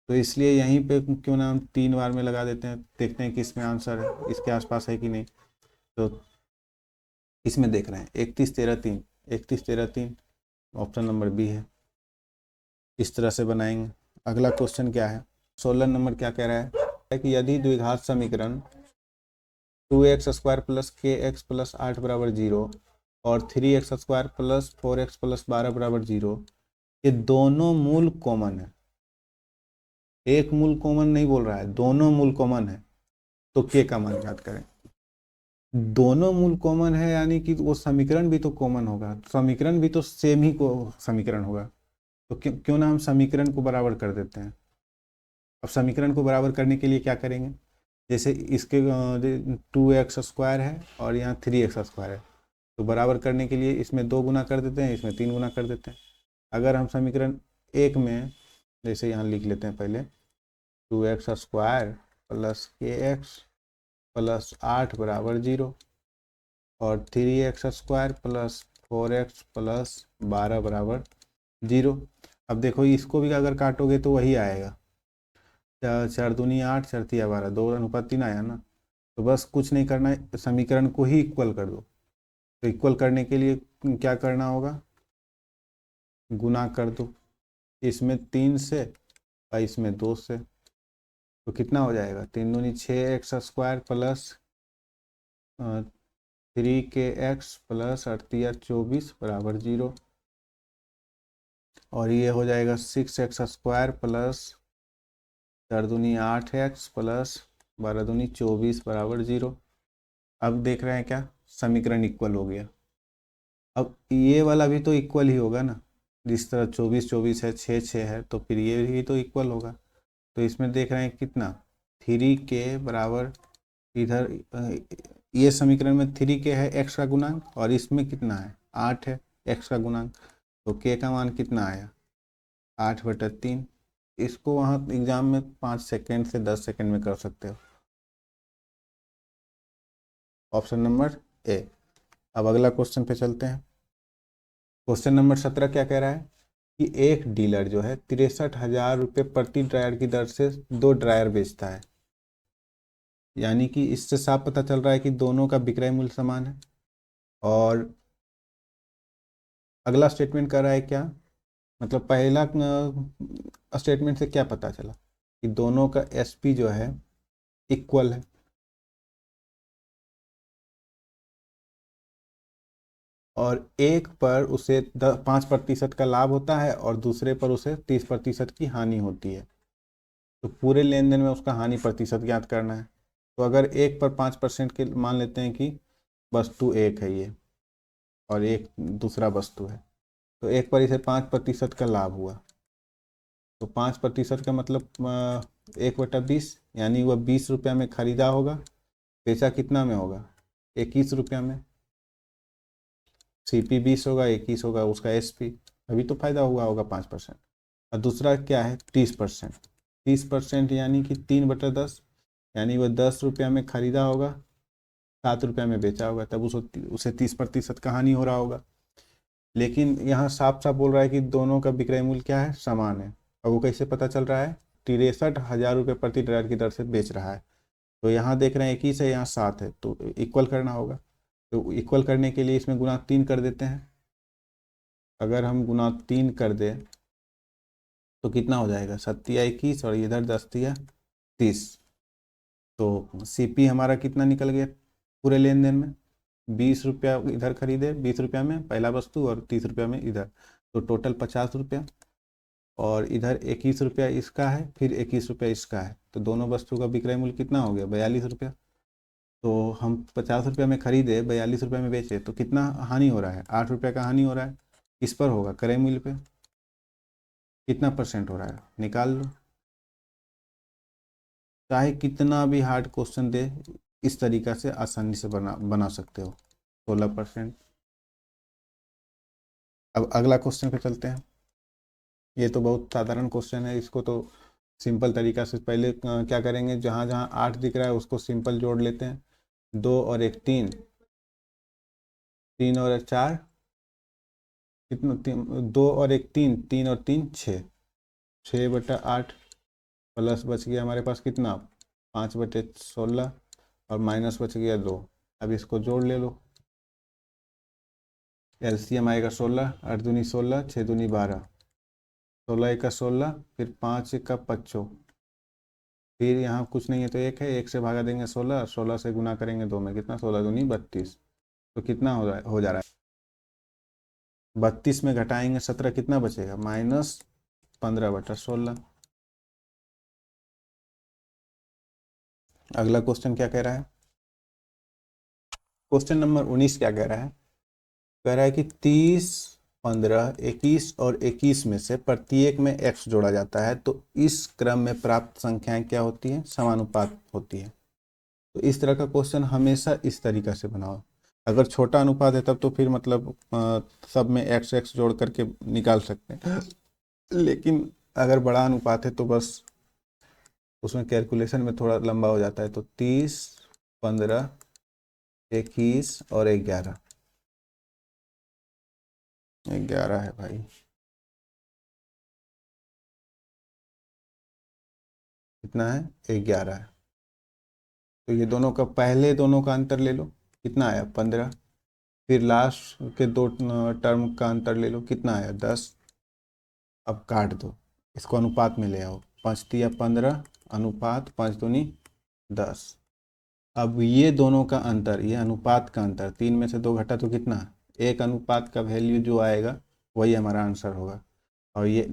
तो इसलिए यहीं पे क्यों ना हम 3 बार में लगा देते हैं, देखते हैं कि इसमें आंसर है, इसके आसपास है कि नहीं। तो इसमें देख रहे हैं 31 13 3, 31 13 3, ऑप्शन नंबर बी है। इस तरह से बनाएंगे। अगला क्वेश्चन क्या है, 16 नंबर क्या कह रहा है कि यदि द्विघात समीकरण 2x² प्लस के एक्स प्लस 8 बराबर 0 और 3x² प्लस 4x प्लस 12 बराबर 0, ये दोनों मूल कॉमन है, एक मूल कॉमन नहीं बोल रहा है, दोनों मूल कॉमन है, तो के का मान ज्ञात करें। दोनों मूल कॉमन है यानी कि वो समीकरण भी तो कॉमन होगा, समीकरण भी तो सेम ही को समीकरण होगा, तो क्यों ना हम समीकरण को बराबर कर देते हैं। अब समीकरण को बराबर करने के लिए क्या करेंगे, जैसे इसके 2x² है और यहाँ 3x² है, तो बराबर करने के लिए इसमें 2 गुना कर देते हैं, इसमें 3 गुना कर देते हैं। अगर हम समीकरण 1 में जैसे यहाँ लिख लेते हैं पहले 2x² प्लस के एक्स प्लस 8 बराबर 0 और 3x² प्लस 4x प्लस 12 बराबर 0। अब देखो इसको भी अगर काटोगे तो वही आएगा, चार दूनी 8, चार तिया 12, 2:3 आया ना। तो बस कुछ नहीं करना है, समीकरण को ही इक्वल कर दो। तो इक्वल करने के लिए क्या करना होगा, गुना कर दो, इसमें 3 से और इसमें 2 से। तो कितना हो जाएगा, 3×2=6x² प्लस 3kx प्लस 8×3 = 24 बराबर 0। और ये हो जाएगा 6x² प्लस 4×2=8x प्लस 12×2=24 बराबर 0। अब देख रहे हैं क्या, समीकरण इक्वल हो गया। अब ये वाला भी तो इक्वल ही होगा ना, जिस तरह 24 24 है, 6 6 है, तो फिर ये भी तो इक्वल होगा। तो इसमें देख रहे हैं कितना, 3k बराबर इधर ये समीकरण में 3k है x का गुणांक, और इसमें कितना है 8 है x का गुणांक। तो k का मान कितना आया, 8/3। इसको वहाँ एग्जाम में 5 सेकेंड से 10 सेकेंड में कर सकते हो। Option number A. अब अगला क्वेश्चन पे चलते हैं। क्वेश्चन नंबर 17 क्या कह रहा है कि एक डीलर जो है 63,000 रुपये प्रति ड्रायर की दर से 2 ड्रायर बेचता है। यानी कि इससे साफ पता चल रहा है कि दोनों का विक्रय मूल्य समान है। और अगला स्टेटमेंट कर रहा है क्या, मतलब पहला स्टेटमेंट से क्या पता चला कि दोनों का एसपी जो है इक्वल है। और एक पर उसे 5% का लाभ होता है और दूसरे पर उसे 30% की हानि होती है। तो पूरे लेन देन में उसका हानि प्रतिशत ज्ञात करना है। तो अगर एक पर 5% के मान लेते हैं कि वस्तु एक है ये, और एक दूसरा वस्तु है, तो एक पर इसे 5% का लाभ हुआ। तो 5% का मतलब 1/20, यानी वह 20 रुपया में खरीदा होगा, बेचा कितना में होगा, 21 रुपया में। सीपी 20 होगा, 21 होगा उसका एसपी, अभी तो फायदा हुआ होगा 5%। और दूसरा क्या है 30%। 30% यानी कि 3/10, यानी वह 10 रुपया में खरीदा होगा, 7 रुपया में बेचा होगा, तब उसे 30% का हानि हो रहा होगा। लेकिन यहाँ साफ साफ बोल रहा है कि दोनों का विक्रय मूल्य क्या है, समान है। और वो कैसे पता चल रहा है, 63,000 रुपये प्रति ड्रायर की दर से बेच रहा है। तो यहाँ देख रहे हैं 21 है, यहाँ 7 है, तो इक्वल करना होगा। तो इक्वल करने के लिए इसमें गुना 3 कर देते हैं। अगर हम गुना 3 कर दें तो कितना हो जाएगा, 7×21 और इधर 10×30। तो सीपी हमारा कितना निकल गया पूरे लेन देन में, 20 रुपया इधर खरीदे, 20 रुपया में पहला वस्तु और 30 रुपया में इधर, तो टोटल 50 रुपया। और इधर 21 रुपया इसका है, फिर 21 रुपया इसका है, तो दोनों वस्तु का विक्रय मूल्य कितना हो गया, 42 रुपया। तो हम 50 रुपया में खरीदे, 42 रुपया में बेचे, तो कितना हानि हो रहा है, 8 रुपया का हानि हो रहा है। किस पर होगा, क्रय मूल्य पे। कितना परसेंट हो रहा है, निकाल लो। चाहे कितना भी हार्ड क्वेश्चन दे, इस तरीका से आसानी से बना सकते हो, 16%। अब अगला क्वेश्चन पे चलते हैं। ये तो बहुत साधारण क्वेश्चन है, इसको तो सिंपल तरीका से पहले क्या करेंगे, जहाँ जहाँ 8 दिख रहा है उसको सिंपल जोड़ लेते हैं। 2 और 1 3, 3 और 1 4, कितना 2 और 1 3, 3 और 3 6, 6/8 प्लस बच गया हमारे पास कितना, 5/16, और माइनस बच गया 2। अब इसको जोड़ ले लो, एलसीएम आएगा 16, 8 दूनी 16, 6 दूनी 12, 16×1 = 16, फिर 5×1 = 25। फिर यहाँ कुछ नहीं है तो एक है, एक से भागा देंगे 16, 16 से गुना करेंगे 2 में, कितना 16 दूनी 32। तो कितना हो जा रहा है, 32 में घटाएंगे 17, कितना बचेगा, -15/16। अगला क्वेश्चन क्या कह रहा है, क्वेश्चन नंबर 19 क्या कह रहा है, कह रहा है कि 30, 15, 21 और 21 में से प्रत्येक में x जोड़ा जाता है, तो इस क्रम में प्राप्त संख्याएं क्या होती हैं, समानुपात होती है। तो इस तरह का क्वेश्चन हमेशा इस तरीका से बनाओ। अगर छोटा अनुपात है तब तो फिर मतलब सब में x x जोड़ करके निकाल सकते हैं, लेकिन अगर बड़ा अनुपात है तो बस उसमें कैलकुलेशन में थोड़ा लंबा हो जाता है। तो 30, 15, 21 और 11, 11 है भाई। कितना है, 11 है। तो ये दोनों का, पहले दोनों का अंतर ले लो, कितना आया 15। फिर लास्ट के दो टर्म का अंतर ले लो, कितना आया 10। अब काट दो, इसको अनुपात में ले आओ, 5 तिया 15 अनुपात 5 दूनी 10। अब ये दोनों का अंतर, ये अनुपात का अंतर, 3 में से 2 घटा तो कितना, एक अनुपात का वैल्यू जो आएगा वही हमारा आंसर होगा। और ये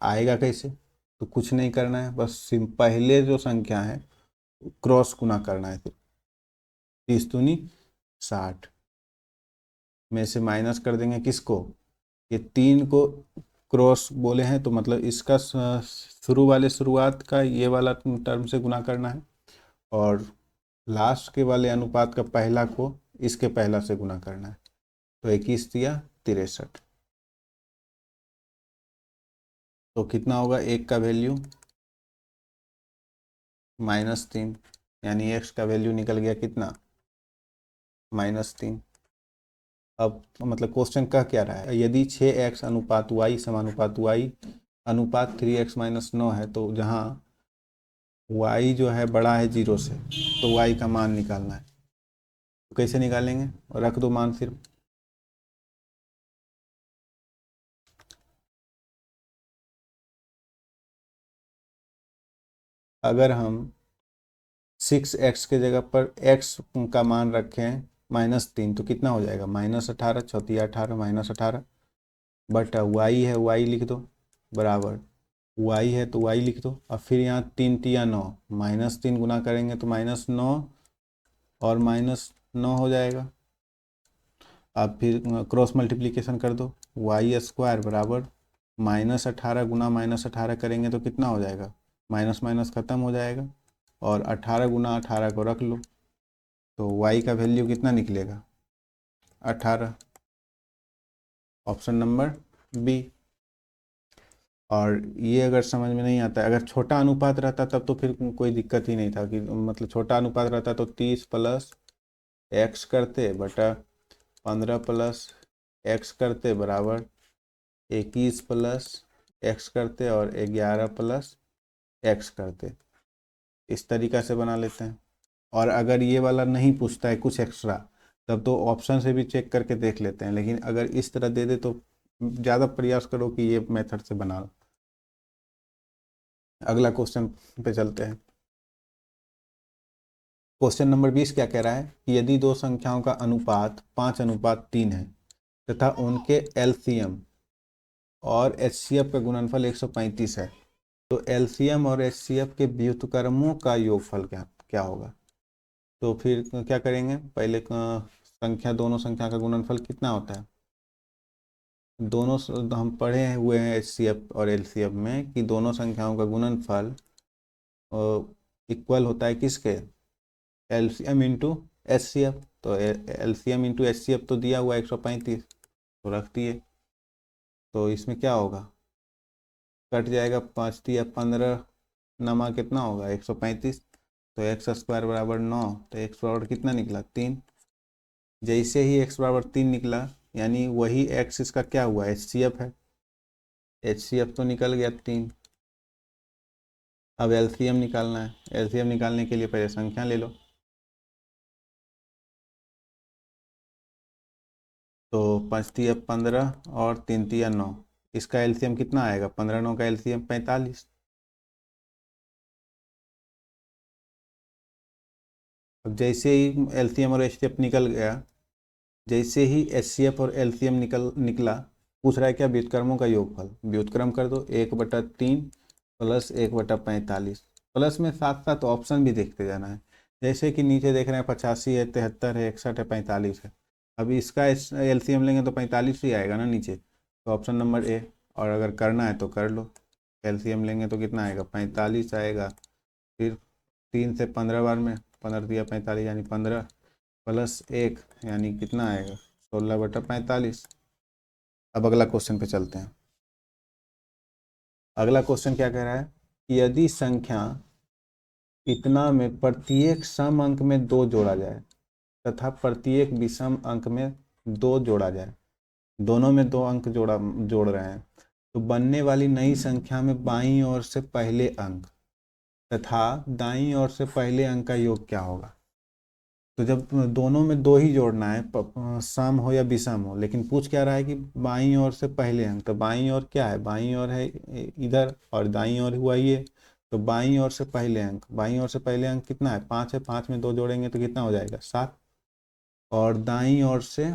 आएगा कैसे, तो कुछ नहीं करना है, बस पहले जो संख्या है क्रॉस गुना करना है। फिर 30 दूनी 60 में से माइनस कर देंगे किसको, ये 3 को क्रॉस बोले हैं तो मतलब इसका शुरू वाले शुरुआत का ये वाला टर्म से गुना करना है, और लास्ट के वाले अनुपात का पहला को इसके पहला से गुना करना है। तो 21 दिया 63। तो कितना होगा, एक का वैल्यू -3, यानी x का वैल्यू निकल गया कितना, -3। अब मतलब क्वेश्चन कह क्या रहा है, यदि 6x अनुपात y समानुपात y अनुपात 3x - 9 है, तो जहाँ y जो है बड़ा है 0 से, तो y का मान निकालना है। तो कैसे निकालेंगे, रख दो मान सिर्फ। अगर हम 6x के जगह पर x का मान रखें -3, तो कितना हो जाएगा, -18, चौथिया 18 -18 बटा y है, y लिख दो, बराबर y है तो y लिख दो। अब फिर यहाँ 3 तिया 9, -3 गुना करेंगे तो -9 और -9 हो जाएगा। अब फिर क्रॉस मल्टीप्लिकेशन कर दो, y² बराबर -18 गुना -18 करेंगे तो कितना हो जाएगा, माइनस माइनस ख़त्म हो जाएगा, और 18 गुना 18 को रख लो, तो y का वैल्यू कितना निकलेगा, 18। Option number B. और ये अगर समझ में नहीं आता, अगर छोटा अनुपात रहता तब तो फिर कोई दिक्कत ही नहीं था, कि मतलब छोटा अनुपात रहता तो 30 प्लस x करते बटा 15 प्लस x करते बराबर 21 प्लस x करते और 11 प्लस x करते, इस तरीक़ा से बना लेते हैं। और अगर ये वाला नहीं पूछता है कुछ एक्स्ट्रा, तब तो ऑप्शन से भी चेक करके देख लेते हैं, लेकिन अगर इस तरह दे दे तो ज़्यादा प्रयास करो कि ये मेथड से बना लो। अगला क्वेश्चन पे चलते हैं। क्वेश्चन नंबर 20 क्या कह रहा है कि यदि दो संख्याओं का अनुपात 5:3 है तथा उनके एलसीएम और एचसीएफ का गुणनफल 135 है, तो एलसीएम और एचसीएफ के व्युत्क्रमों का योगफल क्या क्या होगा। तो फिर क्या करेंगे, पहले दोनों संख्या का गुणनफल कितना होता है, दोनों हम पढ़े हुए हैं एचसीएफ और एलसीएफ में कि दोनों संख्याओं का गुणनफल इक्वल होता है किसके, एलसीएम इंटू एचसीएफ। तो एलसीएम इंटू एचसीएफ तो दिया हुआ 135, तो रख दिए। तो इसमें क्या होगा, कट जाएगा, 5 तिया 15 नमा कितना होगा 135, तो x² बराबर 9, तो x बराबर कितना निकला 3। जैसे ही x बराबर 3 निकला, यानी वही x इसका क्या हुआ, एचसीएफ है, एचसीएफ तो निकल गया 3। अब एलसीएम निकालना है, एलसीएम निकालने के लिए पहले संख्या ले लो। तो 5 तिया 15 और 3 तिया 9, इसका एलसीएम कितना आएगा, 15 9 का एलसीएम 45। अब जैसे ही एलसीएम और एचसीएफ निकल गया, जैसे ही एचसीएफ और एलसीएम निकला, पूछ रहा है क्या, व्युत्क्रमों का योगफल, व्युत्क्रम कर दो, 1/3 प्लस 1/45, प्लस में साथ साथ ऑप्शन भी देखते जाना है। जैसे कि नीचे देख रहे हैं 85 है, 73 है, 61 है, 45 है। अभी इसका एलसीएम लेंगे तो 45 ही आएगा ना नीचे, तो ऑप्शन नंबर ए। और अगर करना है तो कर लो, एलसीएम लेंगे तो कितना आएगा, 45 आएगा। फिर 3 से 15 बार में 15 दिया 45, यानी 15 प्लस 1 यानी कितना आएगा, 16/45। अब अगला क्वेश्चन पे चलते हैं। अगला क्वेश्चन क्या कह रहा है कि यदि संख्या इतना में प्रत्येक सम अंक में 2 जोड़ा जाए तथा प्रत्येक विषम अंक में 2 जोड़ा जाए, दोनों में 2 अंक जोड़ रहे हैं, तो बनने वाली नई संख्या में बाईं ओर से पहले अंक तथा दाईं ओर से पहले अंक का योग क्या होगा। तो जब दोनों में दो ही जोड़ना है, सम हो या विषम हो, लेकिन पूछ क्या रहा है कि बाईं ओर से पहले अंक। तो बाईं ओर क्या है, बाईं ओर है इधर और दाईं ओर हुआ ये। तो बाईं ओर से पहले अंक, बाईं ओर से पहले अंक कितना है, 5 है। 5 में 2 जोड़ेंगे तो कितना हो जाएगा, 7। और दाईं ओर से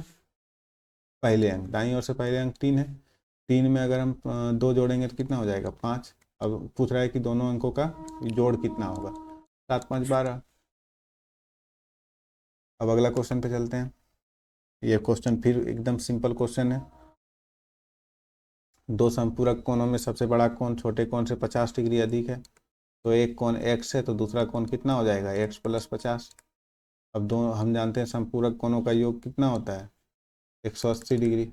पहले अंक, दाईं ओर से पहले अंक 3 है। 3 में अगर हम 2 जोड़ेंगे तो कितना हो जाएगा, 5। अब पूछ रहा है कि दोनों अंकों का जोड़ कितना होगा, 7 5 12। अब अगला क्वेश्चन पे चलते हैं। ये क्वेश्चन फिर एकदम सिंपल क्वेश्चन है। दो समपूरक कोणों में सबसे बड़ा कोण छोटे कोण से 50 डिग्री अधिक है। तो एक कोण x है तो दूसरा कोण कितना हो जाएगा, x + 50। अब दो हम जानते हैं समपूरक कोणों का योग कितना होता है, 180 डिग्री।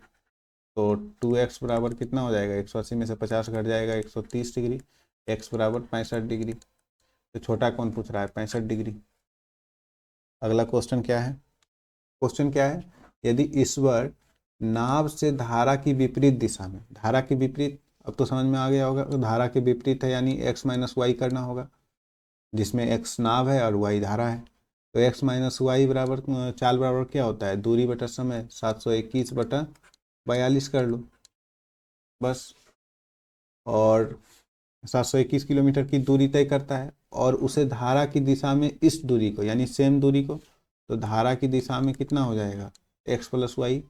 तो 2x बराबर कितना हो जाएगा, 180 में से 50 घट जाएगा, 130 डिग्री। x बराबर 65 डिग्री। तो छोटा कोण पूछ रहा है 65 डिग्री। अगला क्वेश्चन क्या है, क्वेश्चन क्या है, यदि ईश्वर नाभ से धारा की विपरीत दिशा में, धारा की विपरीत, अब तो समझ में आ गया होगा, तो धारा के विपरीत है यानी x - y करना होगा, जिसमें x नाभ है और y धारा है। तो x - y बराबर चाल बराबर क्या होता है, दूरी बटा समय, 721/42 कर लो बस। और 721 किलोमीटर की दूरी तय करता है, और उसे धारा की दिशा में इस दूरी को यानी सेम दूरी को, तो धारा की दिशा में कितना हो जाएगा, x + y।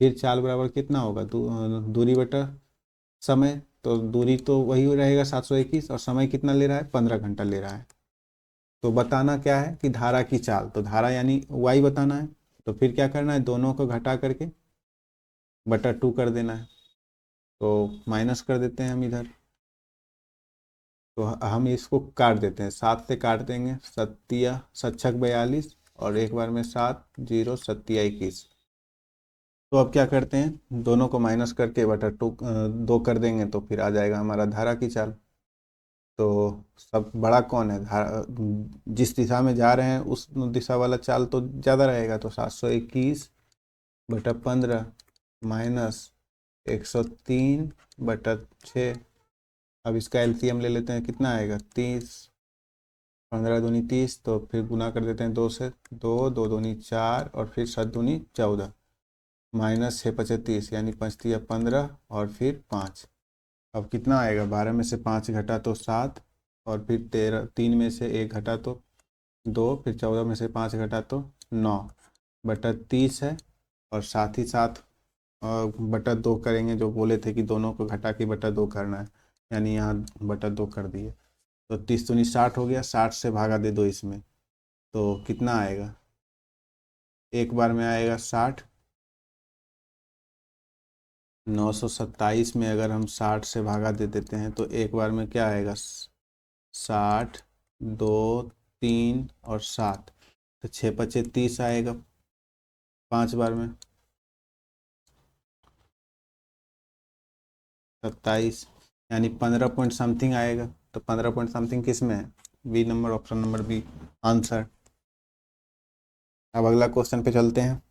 फिर चाल बराबर कितना होगा, दूरी बटा समय, तो दूरी तो वही रहेगा 721, और समय कितना ले रहा है, 15 घंटा ले रहा है। तो बताना क्या है कि धारा की चाल, तो धारा यानी y बताना है। तो फिर क्या करना है, दोनों को घटा करके बटा 2 कर देना है। तो माइनस कर देते हैं हम इधर। तो हम इसको काट देते हैं, 7 से काट देंगे, 7 7 42, और एक बार में 7 0 7 21। तो अब क्या करते हैं, दोनों को माइनस करके बटा 2 कर देंगे, तो फिर आ जाएगा हमारा धारा की चाल। तो सब बड़ा कौन है, धारा जिस दिशा में जा रहे हैं उस दिशा वाला चाल तो ज़्यादा रहेगा। तो 721/15 माइनस 103/6। अब इसका एलसीएम ले लेते हैं, कितना आएगा, 30, 15 दूनी 30, तो फिर गुना कर देते हैं 2 से, 2 2 दूनी 4, और फिर 7 दूनी 14, माइनस 6 5 30, यानी 5 3 15, और फिर 5। अब कितना आएगा, 12 में से 5 घटा तो 7, और फिर 3 में से 1 घटा तो 2, फिर 14 में से 5 घटा तो 9/30 है। और साथ ही साथ बटा 2 करेंगे, जो बोले थे कि दोनों को घटा के बटा 2 करना है, यानी यहाँ बटा 2 कर दिए। तो 30 दूनी 60 हो गया, 60 से भागा दे दो इसमें, तो कितना आएगा, एक बार में आएगा 60। 927 में अगर हम 60 से भागा दे देते हैं तो एक बार में क्या आएगा, 60, 2 3 और 7, तो 6 5 30 आएगा 5 बार में, 27, यानी 15 पॉइंट समथिंग आएगा। तो 15 पॉइंट समथिंग किस में है, B number, option number B answer. अब अगला क्वेश्चन पे चलते हैं।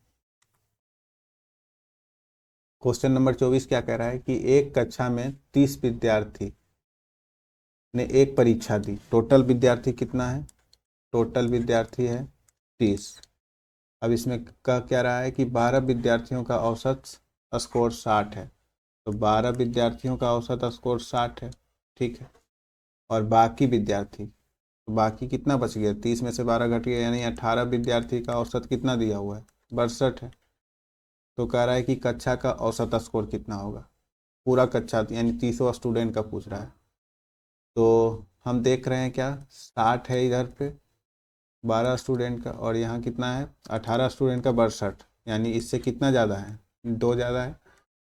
क्वेश्चन नंबर 24 क्या कह रहा है कि एक कक्षा में 30 विद्यार्थी ने एक परीक्षा दी, टोटल विद्यार्थी कितना है, टोटल विद्यार्थी है 30। अब इसमें कह क्या रहा है कि 12 विद्यार्थियों का औसत स्कोर 60 है। तो 12 विद्यार्थियों का औसत स्कोर 60 है, ठीक है। और बाकी विद्यार्थी, तो बाकी कितना बच गया, 30 में से 12 घट गया, यानी 18 विद्यार्थी का औसत कितना दिया हुआ है, 62 है। तो कह रहा है कि कक्षा का औसत स्कोर कितना होगा, पूरा कक्षा यानी 30 स्टूडेंट का पूछ रहा है। तो हम देख रहे हैं क्या, 60 है इधर पे 12 स्टूडेंट का, और यहाँ कितना है 18 स्टूडेंट का 62, यानी इससे कितना ज़्यादा है, 2 ज़्यादा है।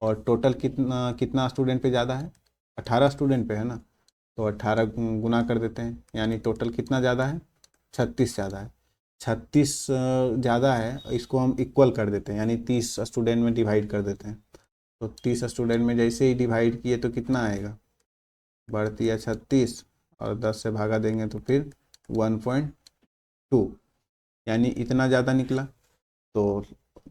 और टोटल कितना कितना स्टूडेंट पे ज़्यादा है, 18 स्टूडेंट पे है ना, तो 18 गुना कर देते हैं, यानी टोटल कितना ज़्यादा है, 36 ज़्यादा है। 36 ज़्यादा है, इसको हम इक्वल कर देते हैं, यानी 30 स्टूडेंट में डिवाइड कर देते हैं। तो 30 स्टूडेंट में जैसे ही डिवाइड किए तो कितना आएगा, बढ़ती है 36, और 10 से भागा देंगे तो फिर 1.2, यानी इतना ज़्यादा निकला। तो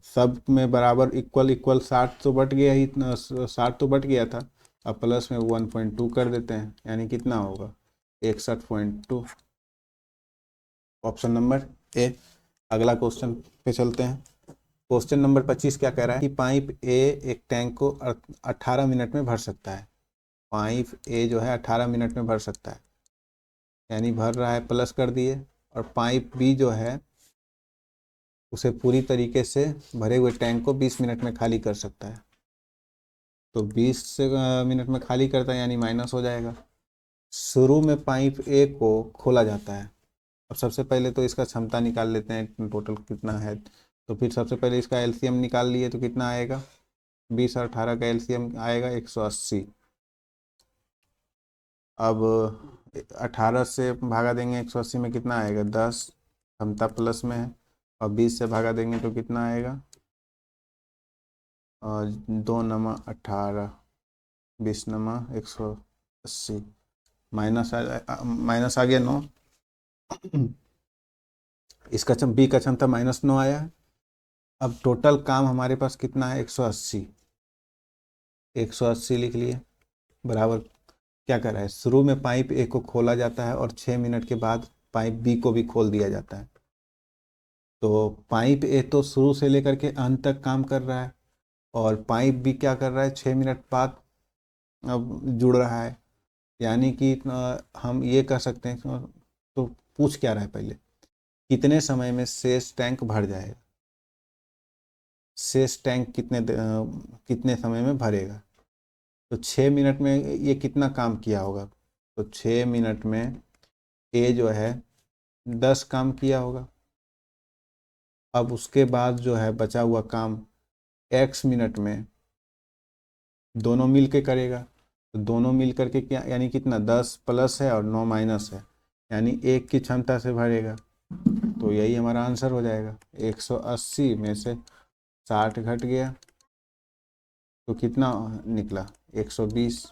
सब में बराबर इक्वल इक्वल 60 तो बट गया ही, 60 तो बट गया था। अब प्लस में 1.2 कर देते हैं, यानी कितना होगा, 61.2। Option number A. अगला क्वेश्चन पे चलते हैं। क्वेश्चन नंबर 25 क्या कह रहा है कि पाइप ए एक टैंक को 18 मिनट में भर सकता है। पाइप ए जो है 18 मिनट में भर सकता है, यानी भर रहा है, प्लस कर दिए। और पाइप बी जो है उसे पूरी तरीके से भरे हुए टैंक को 20 मिनट में खाली कर सकता है। तो 20 मिनट में खाली करता है, यानी माइनस हो जाएगा। शुरू में पाइप ए को खोला जाता है। अब सबसे पहले तो इसका क्षमता निकाल लेते हैं, टोटल कितना है। तो फिर सबसे पहले इसका एलसीएम निकाल लिए तो कितना आएगा, 20 और 18 का एलसीएम आएगा 180। अब 18 से भागा देंगे 180 में कितना आएगा, 10। क्षमता प्लस में है। और 20 से भागा देंगे तो कितना आएगा, और 2 नमा 18, 20 नमा 180, माइनस आ गया 9। इसका बी का क्षमता -9 आया है। अब टोटल काम हमारे पास कितना है, 180। 180 लिख लिए, बराबर क्या कर रहा है, शुरू में पाइप ए को खोला जाता है और 6 मिनट के बाद पाइप बी को भी खोल दिया जाता है। तो पाइप ए तो शुरू से लेकर के अंत तक काम कर रहा है, और पाइप बी क्या कर रहा है, 6 मिनट बाद अब जुड़ रहा है। यानी कि हम ये कह सकते हैं, तो पूछ क्या रहा है पहले, कितने समय में शेष टैंक भर जाएगा, शेष टैंक कितने समय में भरेगा। तो 6 मिनट में ये कितना काम किया होगा, तो 6 मिनट में ए जो है 10 काम किया होगा। अब उसके बाद जो है बचा हुआ काम x मिनट में दोनों मिल के करेगा। तो दोनों मिल करके क्या, यानी कितना, 10 प्लस है और 9 माइनस है, यानी 1 की क्षमता से भरेगा। तो यही हमारा आंसर हो जाएगा। 180 में से 60 घट गया तो कितना निकला, 120।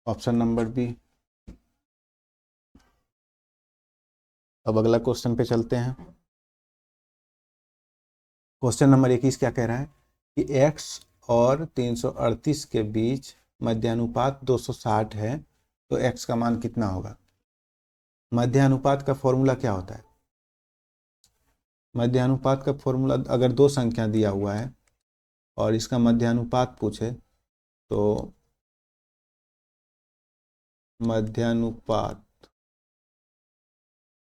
Option number B. अब अगला क्वेश्चन पे चलते हैं। क्वेश्चन नंबर 21 क्या कह रहा है कि x और 338 के बीच मध्यानुपात 260 है, तो x का मान कितना होगा। मध्यानुपात का फॉर्मूला क्या होता है, मध्यानुपात का फॉर्मूला, अगर दो संख्या दिया हुआ है और इसका मध्यानुपात पूछे तो मध्यानुपात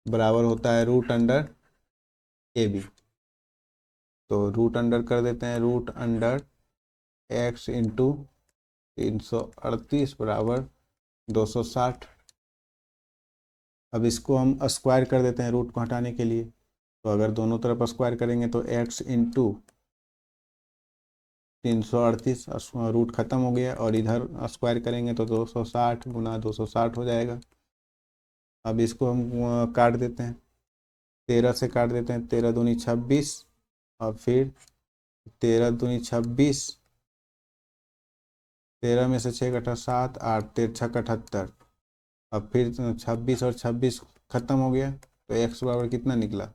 बराबर होता है √√AB। तो रूट अंडर कर देते हैं, √√x इंटू 338 बराबर 260। अब इसको हम स्क्वायर कर देते हैं रूट को हटाने के लिए। तो अगर दोनों तरफ स्क्वायर करेंगे तो x इंटू 338, रूट खत्म हो गया, और इधर स्क्वायर करेंगे तो 260 गुना 260 हो जाएगा। अब इसको हम काट देते हैं, 13 से काट देते हैं, 13 दूनी 26, और फिर 13 दूनी 26, 13 में से 6 कटा 7, 8 13 6 78। अब फिर 26 और 26 खत्म हो गया, तो x बराबर कितना निकला,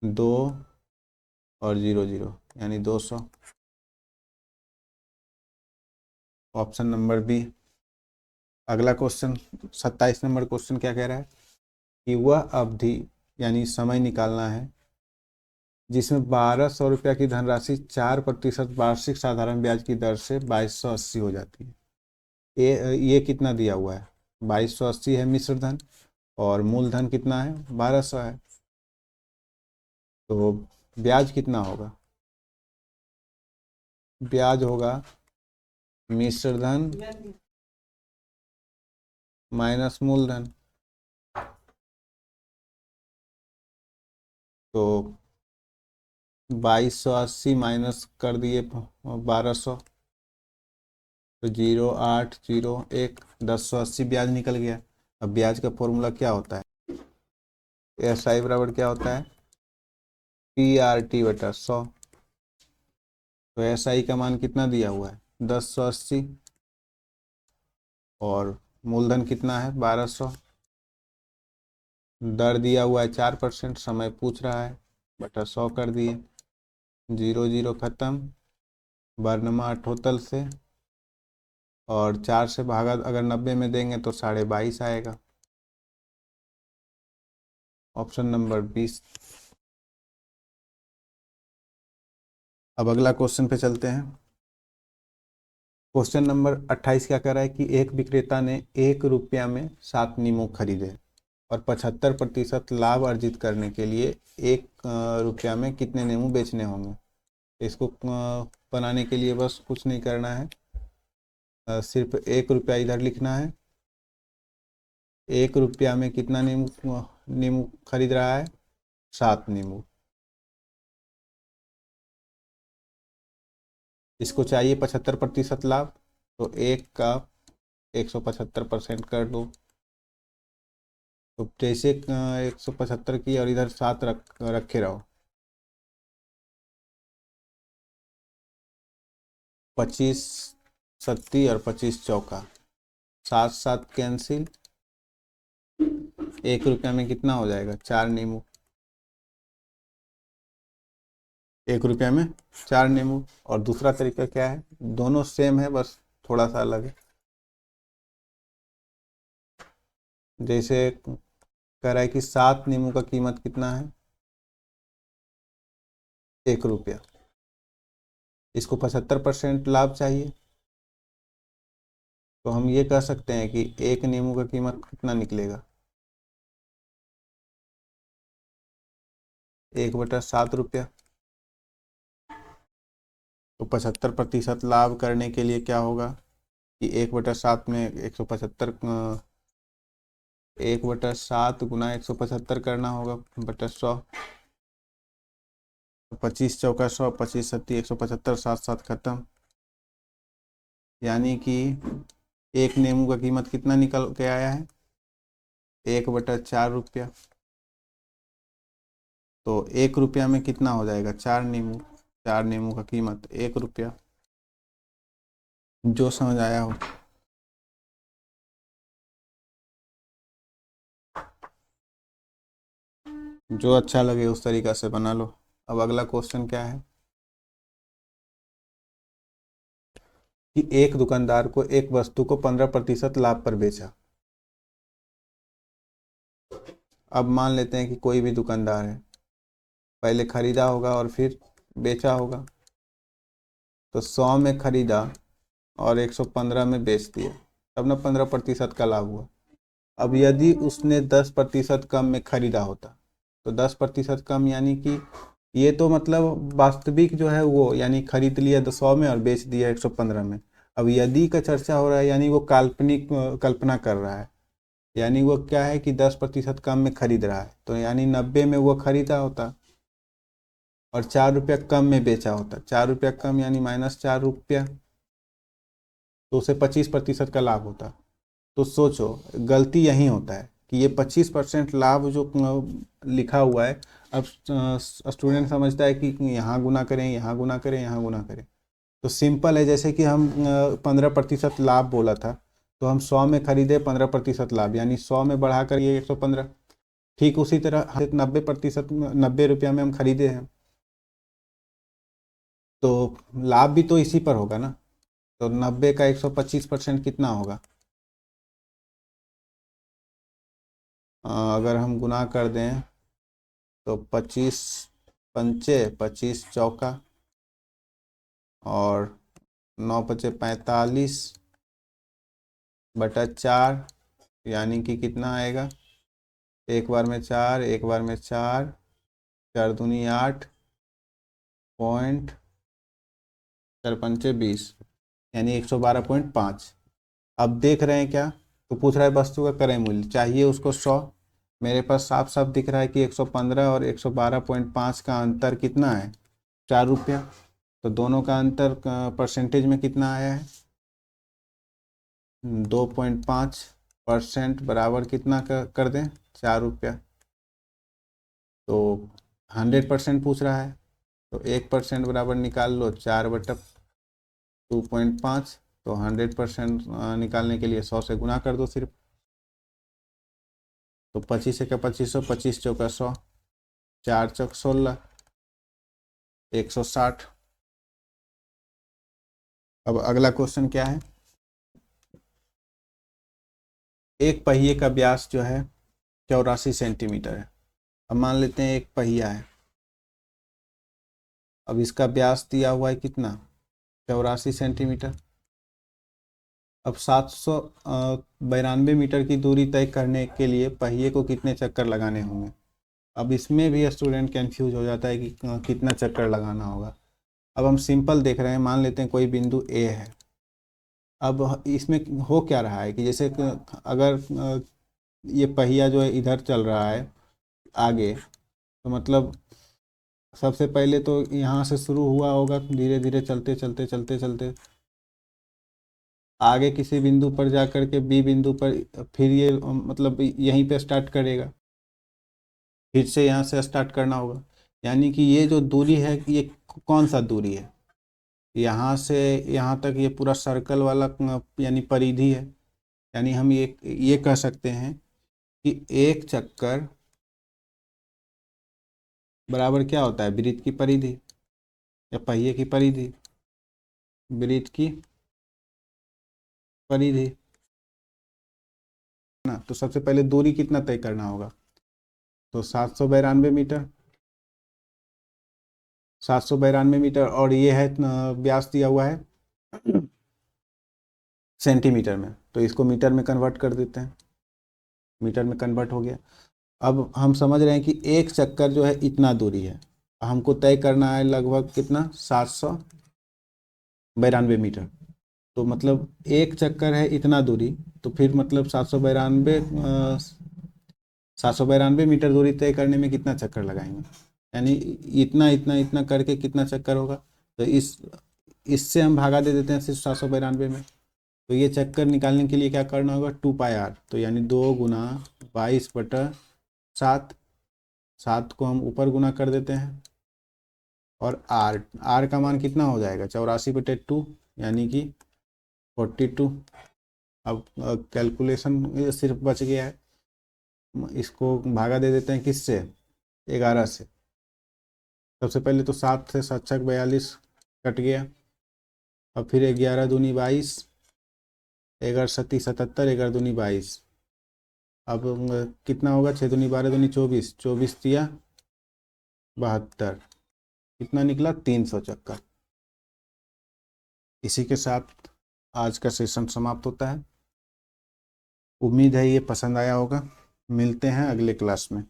2 और 0 0, यानी 200। Option number B. अगला क्वेश्चन 27 नंबर क्वेश्चन क्या कह रहा है कि वह अवधि, यानी समय निकालना है, जिसमें 1200 रुपया की धनराशि 4% वार्षिक साधारण ब्याज की दर से 2280 हो जाती है। ये कितना दिया हुआ है, 2280 है मिश्र धन, और मूलधन कितना है, 1200 है। तो ब्याज कितना होगा, ब्याज होगा मिश्र धन माइनस मूलधन। तो 2280 माइनस कर दिए 1200, तो 0801, 1080 ब्याज निकल गया। अब ब्याज का फॉर्मूला क्या होता है, SI बराबर क्या होता है, PRT/100। तो SI का मान कितना दिया हुआ है, 1080, और मूलधन कितना है, 1200। दर दिया हुआ है 4%, समय पूछ रहा है, बटा 100 कर दिए, 0 0 खत्म, बरनमा टोटल से, और 4 से भागा अगर 90 में देंगे तो 22.5 आएगा। Option number 20। अब अगला क्वेश्चन पे चलते हैं। क्वेश्चन नंबर 28 क्या कह रहा है कि एक विक्रेता ने 1 रुपया में 7 नींबू खरीदे और 75% लाभ अर्जित करने के लिए 1 रुपया में कितने नींबू बेचने होंगे। इसको बनाने के लिए बस कुछ नहीं करना है, सिर्फ 1 रुपया इधर लिखना है। 1 रुपया में कितना नींबू नींबू खरीद रहा है, 7 नींबू। इसको चाहिए 75% लाभ, तो 1 का 175% कर दो। तो जैसे 175 की और इधर 7 रखे रहो, 25 सत्ती और 25 चौका, 7 7 कैंसिल। 1 रुपया में कितना हो जाएगा, 4 नींबू। 1 रुपया में 4 नींबू। और दूसरा तरीका क्या है, दोनों सेम है बस थोड़ा सा अलग है। जैसे कह रहा है कि 7 नींबू का कीमत कितना है, 1 रुपया। इसको 75% लाभ चाहिए, तो हम ये कह सकते हैं कि 1 नींबू का कीमत कितना निकलेगा, 1/7 रुपया। तो 75% लाभ करने के लिए क्या होगा कि 1/7 में 175, 1/7 गुना 175 करना होगा बटा 100। 25 चौका 100, 25 सत्ती 175, 7 7 खत्म। यानी कि 1 नींबू का कीमत कितना निकल के आया है, 1/4 रुपया। तो 1 रुपया में कितना हो जाएगा, 4 नींबू। 4 नींबू का कीमत 1 रुपया। जो समझ आया हो। जो अच्छा लगे उस तरीका से बना लो। अब अगला क्वेश्चन क्या है कि एक दुकानदार को एक वस्तु को 15% लाभ पर बेचा। अब मान लेते हैं कि कोई भी दुकानदार है, पहले खरीदा होगा और फिर बेचा होगा। तो 100 में खरीदा और 115 में बेच दिया, तब ना 15% का लाभ हुआ। अब यदि उसने 10% कम में खरीदा होता, तो 10% कम यानी कि ये तो मतलब वास्तविक जो है वो, यानी खरीद लिया 100 में और बेच दिया 115 में। अब यदि का चर्चा हो रहा है, यानी वो काल्पनिक कल्पना कर रहा है। यानी वो क्या है कि 10% कम में खरीद रहा है, तो यानी 90 में वो खरीदा होता और 4 रुपया कम में बेचा होता। 4 रुपया कम यानी -4 रुपया, तो उसे 25% का लाभ होता। तो सोचो, गलती यही होता है कि ये 25% लाभ जो लिखा हुआ है, अब स्टूडेंट समझता है कि यहाँ गुना करें, यहाँ गुना करें, यहाँ गुना करें। तो सिंपल है, जैसे कि हम 15% लाभ बोला था, तो हम 100 में खरीदे 15% लाभ, यानी 100 में बढ़ाकर ये 115। ठीक उसी तरह 90%, 90 रुपया में हम खरीदे हैं, तो लाभ भी तो इसी पर होगा ना। तो 90 का 125% कितना होगा, अगर हम गुना कर दें तो 25 पंचे 25 चौका और 9 पचे 45 बटा 4, यानी कि कितना आएगा, एक बार में 4, एक बार में 4, 4 दूनी 8 पॉइंट 4 पंचे 20, यानी 112.5। अब देख रहे हैं क्या, तो पूछ रहा है वस्तु का क्रय मूल्य, चाहिए उसको 100। मेरे पास साफ साफ दिख रहा है कि 115 और 112.5 का अंतर कितना है, 4 रुपया। तो दोनों का अंतर परसेंटेज में कितना आया है, 2.5% बराबर कितना कर दें, 4 रुपया। तो 100% पूछ रहा है, तो 1% बराबर निकाल लो, 4/2.5। तो 100% निकालने के लिए 100 से गुना कर दो सिर्फ। तो 25 का 2500, 25 चौका 100, 4 चौक 16, 160। अब अगला क्वेश्चन क्या है, एक पहिए का व्यास जो है 84 सेंटीमीटर है अब मान लेते हैं एक पहिया है। अब इसका व्यास दिया हुआ है कितना, 84 सेंटीमीटर। अब 792 मीटर की दूरी तय करने के लिए पहिए को कितने चक्कर लगाने होंगे। अब इसमें भी स्टूडेंट कंफ्यूज हो जाता है कि कितना चक्कर लगाना होगा। अब हम सिंपल देख रहे हैं, मान लेते हैं कोई बिंदु ए है। अब इसमें हो क्या रहा है कि जैसे अगर ये पहिया जो है इधर चल रहा है आगे, तो मतलब सबसे पहले तो यहाँ से शुरू हुआ होगा, धीरे धीरे चलते चलते चलते चलते आगे किसी बिंदु पर जा कर के बी बिंदु पर फिर ये मतलब यहीं पे स्टार्ट करेगा, फिर से यहाँ से स्टार्ट करना होगा। यानी कि ये जो दूरी है ये कौन सा दूरी है, यहाँ से यहाँ तक ये पूरा सर्कल वाला यानी परिधि है। यानी हम ये कह सकते हैं कि एक चक्कर बराबर क्या होता है, वृत्त की परिधि या पहिए की परिधि, वृत्त की परिधि ना। तो सबसे पहले दूरी कितना तय करना होगा, तो 792 मीटर, 792 मीटर। और ये है व्यास दिया हुआ है सेंटीमीटर में, तो इसको मीटर में कन्वर्ट कर देते हैं, मीटर में कन्वर्ट हो गया। अब हम समझ रहे हैं कि एक चक्कर जो है इतना दूरी है, हमको तय करना है लगभग कितना, 792 मीटर। तो मतलब एक चक्कर है इतना दूरी, तो फिर मतलब 792 मीटर दूरी तय करने में कितना चक्कर लगाएंगे, यानी इतना इतना इतना करके कितना चक्कर होगा। तो इससे हम भागा दे देते हैं सिर्फ 792 में। तो ये चक्कर निकालने के लिए क्या करना होगा, 2πr, तो यानी 2 × 22/7, 7 को हम ऊपर गुना कर देते हैं, और आर का मान कितना हो जाएगा, 84/2, यानी कि 42। अब कैलकुलेशन सिर्फ बच गया है, इसको भागा दे देते हैं किससे, 11 से। सबसे पहले तो 7 से 7 छक 42 कट गया। अब फिर 11 दूनी 22, 11 सत्ती 77, 11 दूनी 22। अब कितना होगा, 6 दूनी 12 दूनी 24, 24 दिया 72, कितना निकला, 300 चक्कर। इसी के साथ आज का सेशन समाप्त होता है। उम्मीद है ये पसंद आया होगा। मिलते हैं अगले क्लास में।